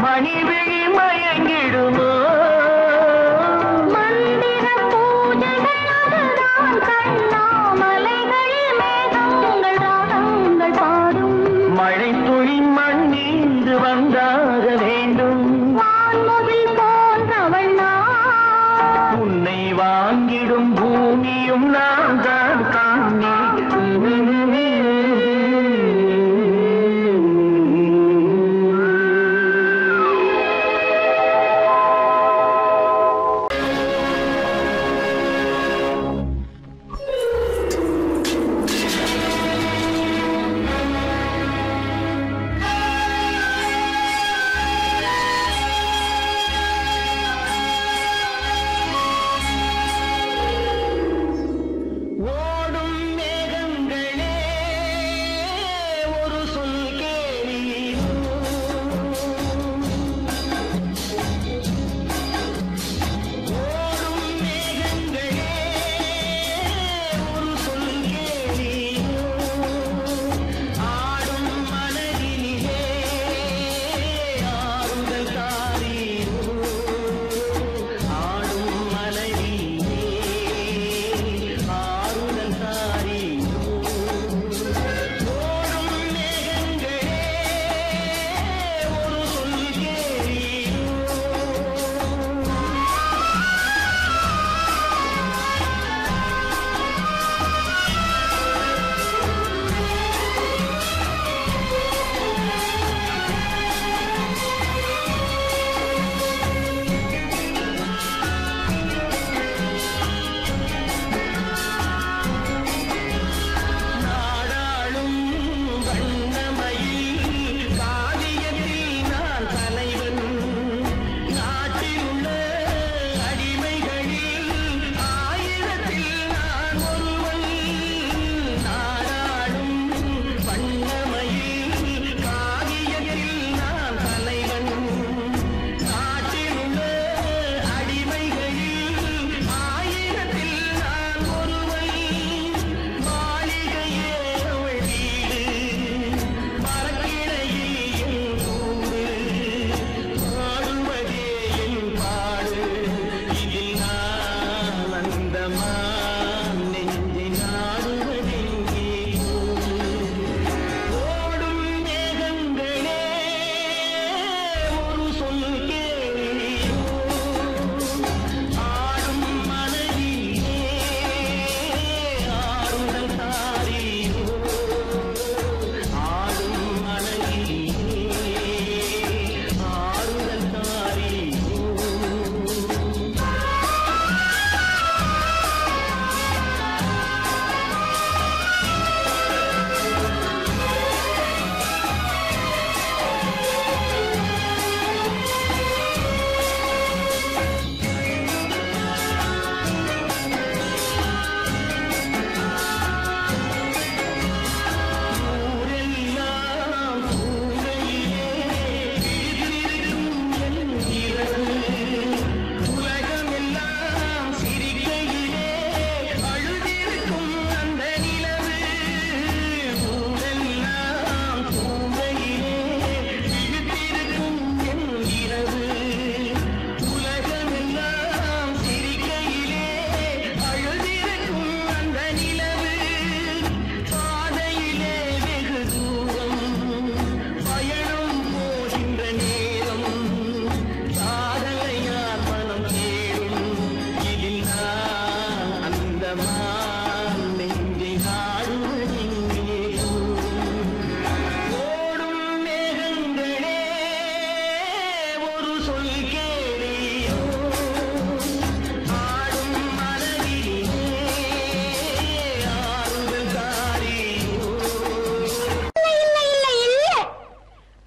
மணிவிழி மயங்கிடுமோ மந்திர பூஜைகள் அதுதான் கண்ணா மலைகளில் மேகங்கள் ராகங்கள் பாடும் மழை துளி மண்ணீந்து வந்தாக வேண்டும் வான்முகில் போன்றவள் நான் உன்னை வாங்கிடும் பூமியும்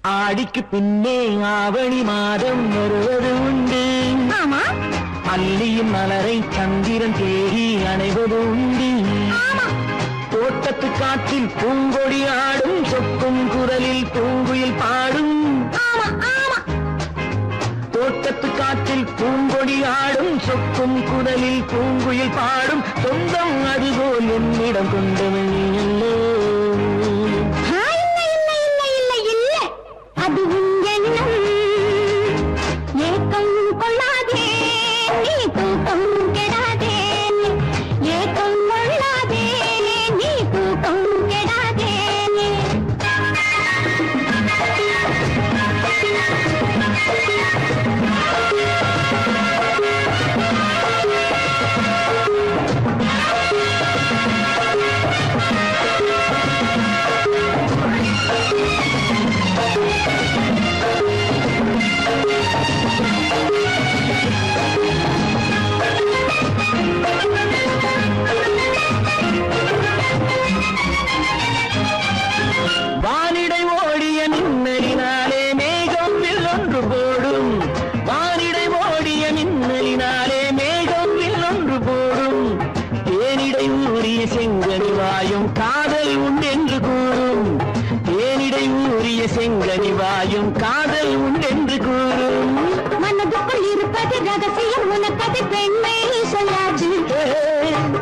ஆடிக்கு பின்னே ஆவணி மாதம் வருவது உண்டு. ஆமா அல்லியின் மலரை சந்திரன் தேடி அணைவது உண்டு. தோட்டத்து காற்றில் பூங்கொடி ஆடும், சொக்கும் குரலில் பூங்குயில் பாடும். தோட்டத்து காற்றில் பூங்கொடி ஆடும், சொக்கும் குரலில் பூங்குயில் பாடும். சொந்தம் அதுபோல் என்னிடம் கொண்டவன் நீ அல்லோ. அது உன் எண்ணம். ஏக்கம் கொள்ளாதே நீ, தூக்கம் கெடாதே. ஏக்கம் கொள்ளாதே நீ, தூக்கம் கெடாதே. வானிடை ஓடிய மின்னலினாலே மேகம் ஒன்று போடும். வானிடை ஓடிய மின்னலினாலே மேகம் ஒன்று போடும். தேனிடை ஊறிய செங்கனி வாயும் காதல் உண்டென்று கூறும். தேனிடை ஊறிய செங்கனி வாயும் காதல் உண்டென்று கூறும். மனதுக்குள் இருப்பது ரகசியம், உனக்கது பெண்மை சொல்லாது.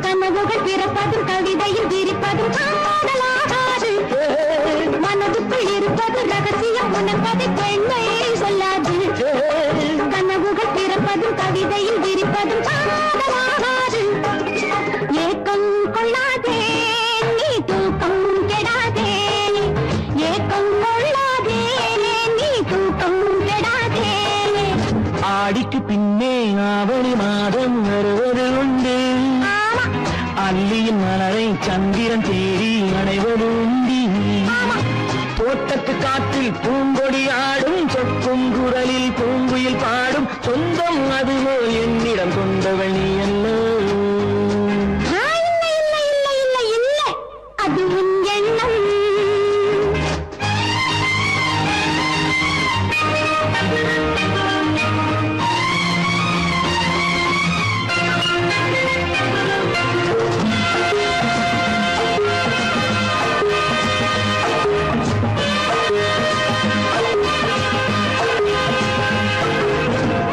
கனவுகள் பிறப்பதும் கவிதையில் விரிப்பதும் காதலாகாது. மனதுக்குள் இருப்பது ரகசியம், உனக்கது பெண்மை சொல்லாது. கனவுகள் பிறப்பதும் கவிதையில் விரிப்பதும் காதலாகாது. ஏக்கம் கொள்ளாதே நீ, தூக்கம் கெடாதே. ஏக்கம் கொள்ளாதே நீ, தூக்கம் கெடாதே. ஆடிக்கு பின்னே ஆவணி மாதம் வருவது உண்டு. அல்லியின் மலரை சந்திரன் தேடி அணைவது உண்டு. தோட்டத்து காற்றில் பூங்கொடி ஆடும், சொக்கும் குரலில் பூங்குயில் பாடும். சொந்தம் அதுபோல் என்னிடம் கொண்டவள் நீ அல்லோ. அது உன் எண்ணம்.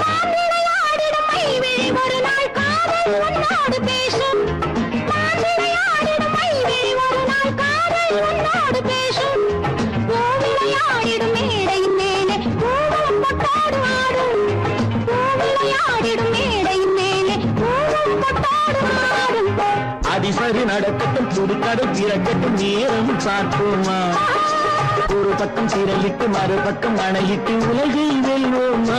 மாப்பிள்ளையாடிடும் மைவிழி ஒரு நாள் காதல் உன்னோடு பேசும். மாப்பிள்ளையாடிடும் மைவிழி ஒரு நாள் காதல் உன்னோடு பேசும். பூவிளையாடிடும் மேடையின் மேலே பூவும் பொட்டாடு ஆடும். பூவிளையாடிடும் மேடையின் மேலே பூவும் பொட்டாடு ஆடும். அதிசரி நடக்கட்டும், புதுக்கடை பிறக்கட்டும், நேரம் பார்ப்போமா. ஒரு பக்கம் திரையிட்டு மறுபக்கம் அணையிட்டு உலகை வெல்வோமா.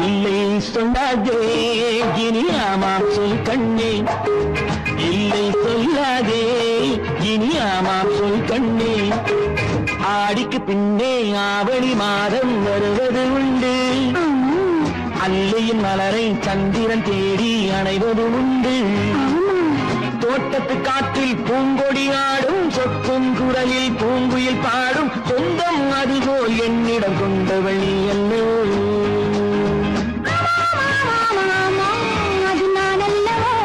இல்லை சொல்லாதே இனி ஆமாம் சொல் கண்ணே. இல்லை சொல்லாதே இனி ஆமாம் சொல் கண்ணே. ஆடிக்கு பின்னே ஆவணி மாதம் வருவது உண்டு. அல்லியின் மலரை சந்திரன் தேடி அணைவது உண்டு. தோட்டத்து காற்றில் பூங்கொடி ஆடும், சொக்கும் குரலில் பூங்குயில் பாடும். சொந்தம் அதுபோல் என்னிடம் கொண்டவள் நீ அல்லோ. அது நான் அல்லவோ.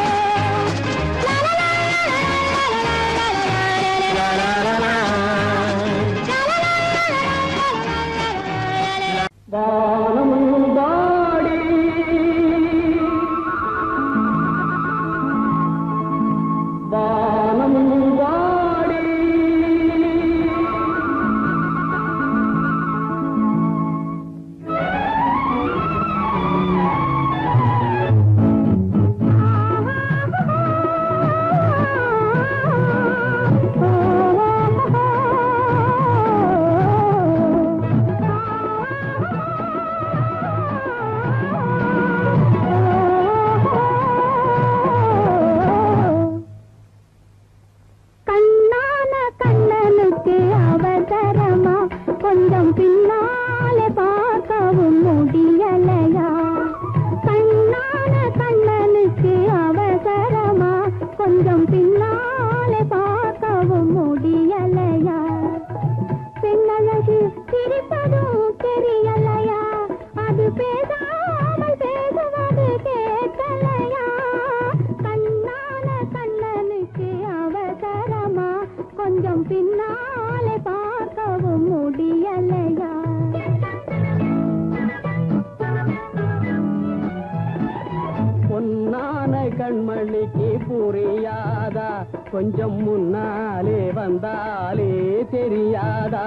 கொஞ்சம் முன்னாலே வந்தாலே தெரியாதா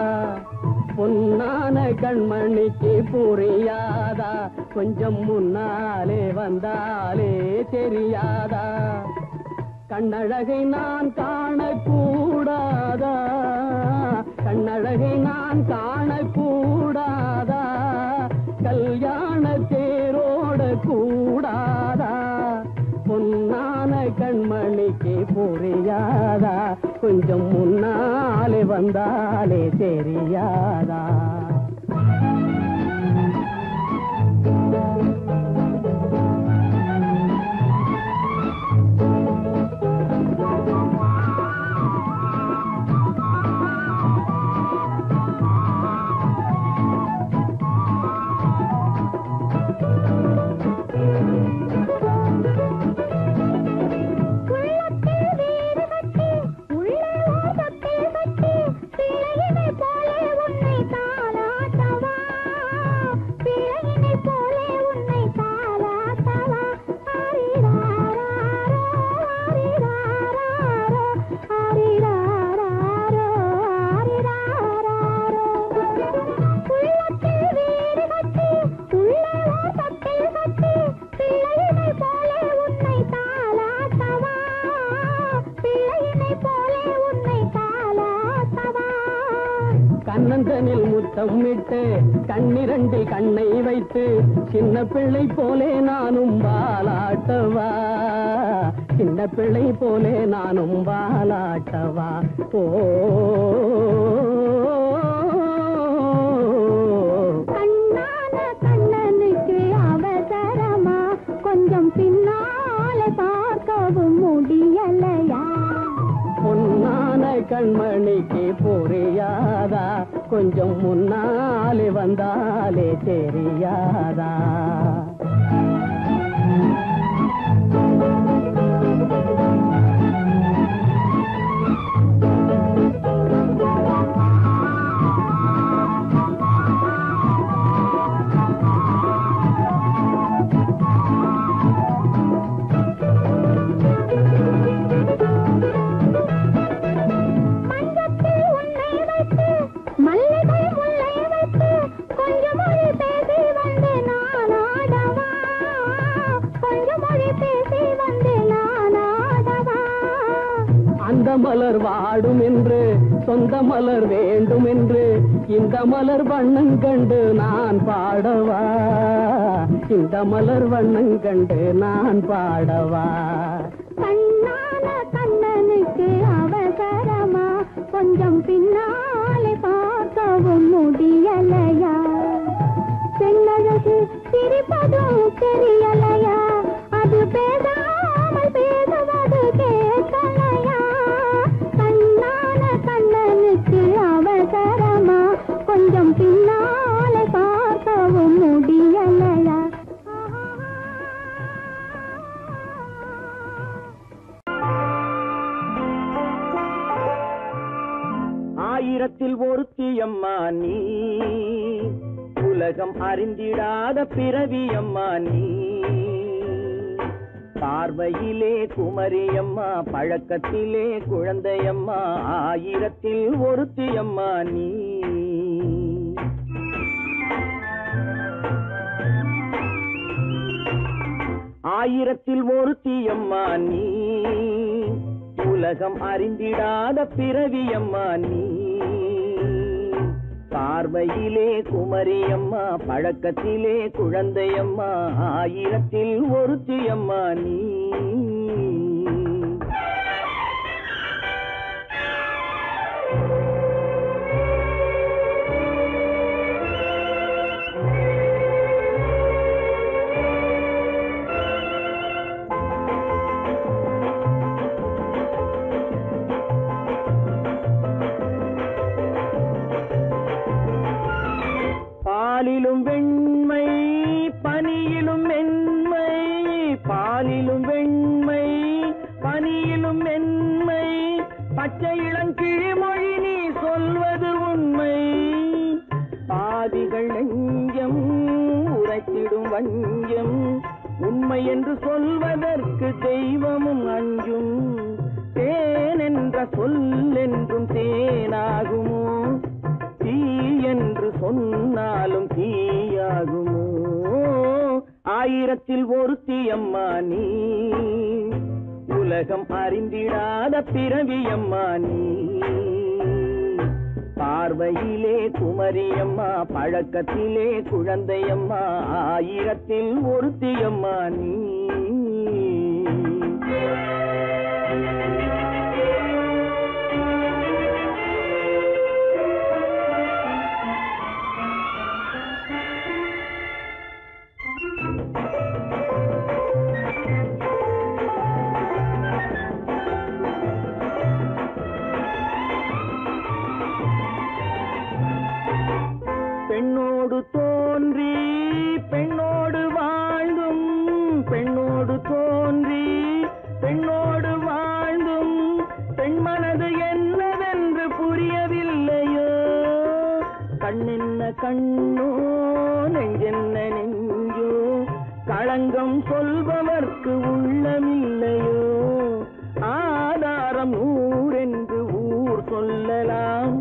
பொன்னான கண்மணிக்கு புரியாதா கொஞ்சம் முன்னாலே வந்தாலே தெரியாதா கண்ணழகை நான் காணக்கூடாதா கண்ணழகை நான் காணக்கூடாதா கல்யாண தேரோட கூடாதா பொன்னான கண்மணிக்கு புரியாதா கொஞ்சம் முன்னாலே வந்தாலே தெரியாதா கண்ணந்தனில் முத்தமிட்டு கண்ணிரண்டில் கண்ணை வைத்து சின்ன பிள்ளை போலே நானும் வாலாட்டவா சின்ன பிள்ளை போலே நானும் வாலாட்டவா ஓ கண்ணான கண்ணனுக்கு அவசரமா கொஞ்சம் பின்னாலே பார்க்கவும் முடியலையா பொன்னான கண்மணிக்கு புரியாதா கொஞ்சம் முன்னாலே வந்தாலே தெரியாதா அந்த மலர் வாடும் என்று சொந்த மலர் வேண்டும் என்று இந்த மலர் வண்ணம் கண்டு நான் பாடவா இந்த மலர் வண்ணம் கண்டு நான் பாடவா கண்ணான கண்ணனுக்கு அவசரமா கொஞ்சம் பின்னாலே பார்க்கவும் முடியலையா பெண்ணழகு சிரிப்பதும் தெரியலையா அது பேசாமல் பேசுவது கேட்கலையா கண்ணான கண்ணனுக்கு அவசரமா கொஞ்சம் பின்னாலே பார்க்கவும் முடியலையா ஆயிரத்தில் ஒருத்தியம்மா நீ உலகம் அறிந்திடாத பிறவியம்மா நீ பார்வையிலே குமரியம்மா பழக்கத்திலே குழந்தையம்மா ஆயிரத்தில் ஒருத்தியம்மா நீ ஆயிரத்தில் ஒருத்தியம்மா நீ உலகம் அறிந்திடாத பிறவியம்மா நீ பார்வையிலே குமரியம்மா பழக்கத்திலே குழந்தையம்மா ஆயிரத்தில் ஒருத்தியம்மா நீ பாலிலும் வெண்மை பனியிலும் மென்மை பாலிலும் வெண்மை பனியிலும் மென்மை பச்சை இளங்கிழிமொழி நீ சொல்வது உண்மை பாதிகள் நெஞ்சம் உரைத்திடும் வஞ்சம் உண்மை என்று சொல்வதற்கு தெய்வமும் அஞ்சும் தேன் என்ற சொல் என்றும் தேனாகுமோ தீ என்று சொன்னாலும் தீயாகுமோ ஆயிரத்தில் ஒருத்தி அம்மா நீ உலகம் அறிந்திடாத பிறவியம்மா நீ பார்வையிலே குமரியம்மா பழக்கத்திலே குழந்தையம்மா ஆயிரத்தில் ஒருத்தியம்மா நீ பெண்ணோடு தோன்றி பெண்ணோடு வாழ்ந்தும் பெண்ணோடு தோன்றி பெண்ணோடு வாழ்ந்தும் பெண் மனது என்னவென்று புரியவில்லையோ கண்ணென்ன கண்ணோ நெஞ்சென்ன நெஞ்சோ களங்கம் சொல்பவர்க்கு உள்ளமில்லையோ ஆதாரம் ஊரென்று ஊர் சொல்லலாம்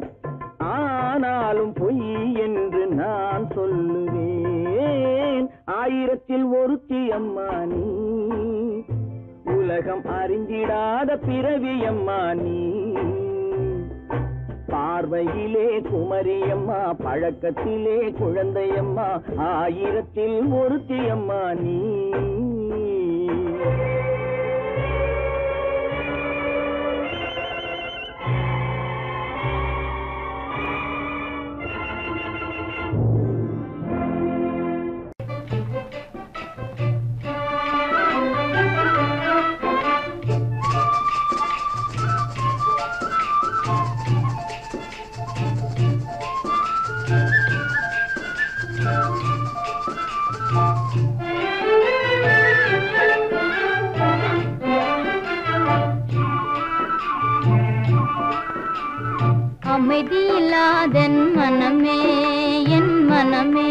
ஆனாலும் பொய் என்று நான் சொல்லுவேன் ஆயிரத்தில் ஒருத்தி அம்மா நீ உலகம் அறிந்திடாத பிறவியம்மா நீ பார்வையிலே குமரியம்மா பழக்கத்திலே குழந்தையம்மா ஆயிரத்தில் ஒருத்தி அம்மா நீ அமைதியில்லாதென் மனமே என் மனமே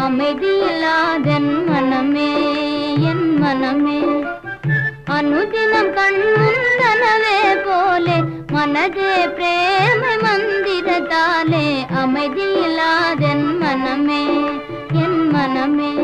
அமைதியில்லாதென் மனமே என் மனமே அனுதினம் கண்முந்தனவே போலே மனதே பிரேமை மந்திரத்தாலே அமைதியில்லாதென் மனமே என் மனமே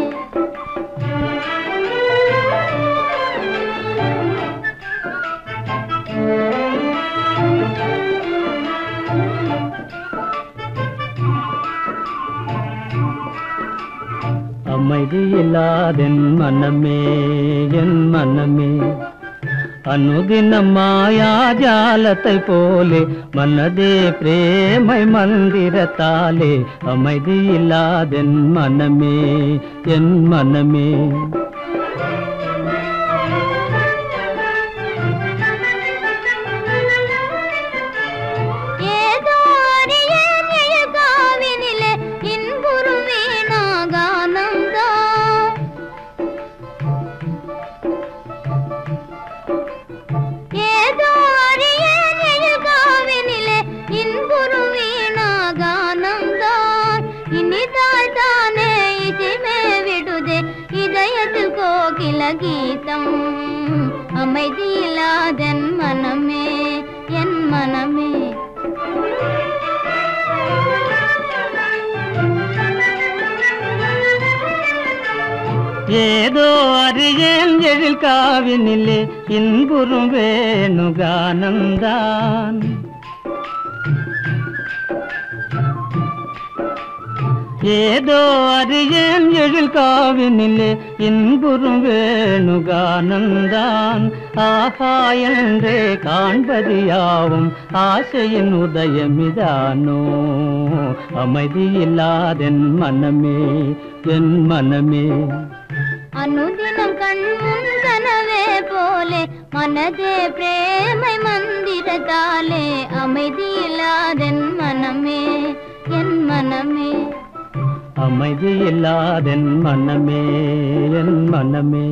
அமைதியில்லாதென் மனமே என் மனமே அனுதினம் மாயாஜாலத்தை போலே மனதே பிரேமை மந்திரத்தாலே அமைதியில்லாதென் மனமே என் மனமே கீதம் அமைதியில்லாதென் மனமே என் மனமே ஏதோ அறியேன் எழில் காவினிலே இன்புறும் வேணுகானந்தான் ஏதோ அறியேன் எழில் காவினிலே இன்புறும் வேணுகானந்தான் ஆஹா என்றே காண்பது யாவும் ஆசையின் உதயமிதானோ அமைதியில்லாதென் மனமே என் மனமே அனுதினம் கண்முன் கனவே போலே மனதே பிரேமை மந்திரத்தாலே அமைதியில்லாதென் மனமே என் மனமே அமைதியில்லாதென் மனமே என் மனமே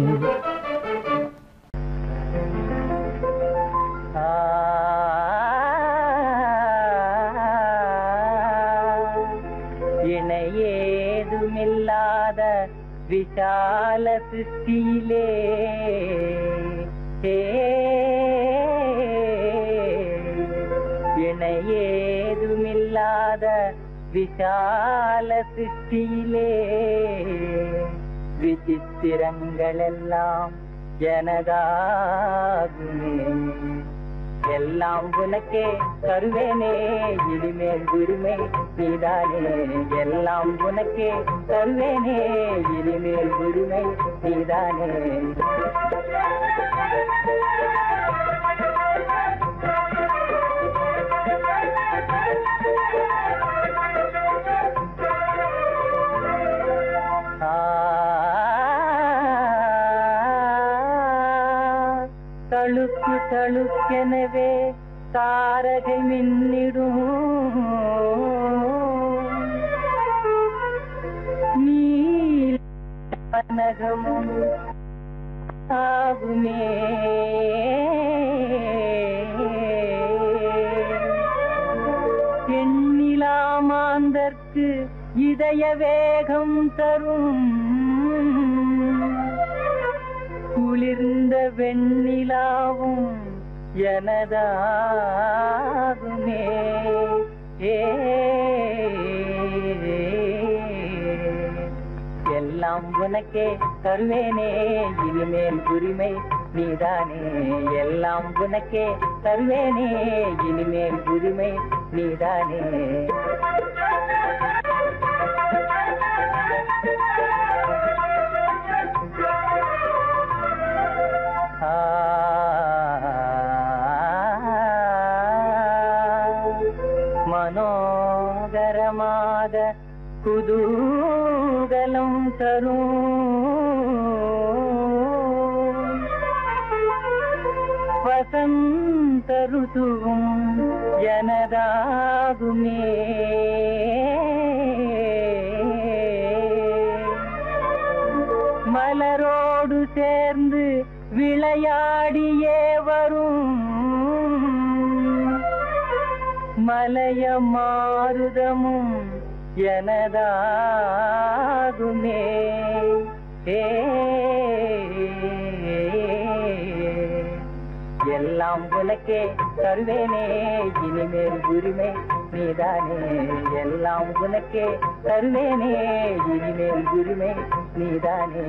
இணையேதுமில்லாத விஷால சிருஷ்டியிலே காணாத விசால சிருஷ்டியிலே விசித்திரங்கள் எல்லாம் எனதாகுமே. எல்லாம் உனக்கே தருவேனே இனிமேல் உரிமை நீதானே. எல்லாம் உனக்கே தருவேனே இனிமேல் உரிமை நீதானே. தழுக்கு தழுக்கெனவே தாரகை மின்னிடும் நீலகமும் ஆகுமே. எண்ணிலாமாந்தற்கு இதய வேகம் தரும் குளிர்ந்த வெண்ணிலாவும் எனதாகுமே. எல்லாம் உனக்கே தருவேனே இனிமேல் உரிமை நீதானே. எல்லாம் உனக்கே தருவேனே இனிமேல் உரிமை நீதானே. மனோகரமாக குதூகலம் தரும் வசந்த ருதுவும் எனதாகுமே. மலரோடு சேர்ந்து விளையாடியே வரும் மலைய மாருதமும் எனதாகுமே. எல்லாம் உனக்கே தருவேனே இனிமேல் உரிமை நீதானே. எல்லாம் உனக்கே தருவேனே இனிமேல் உரிமை நீதானே.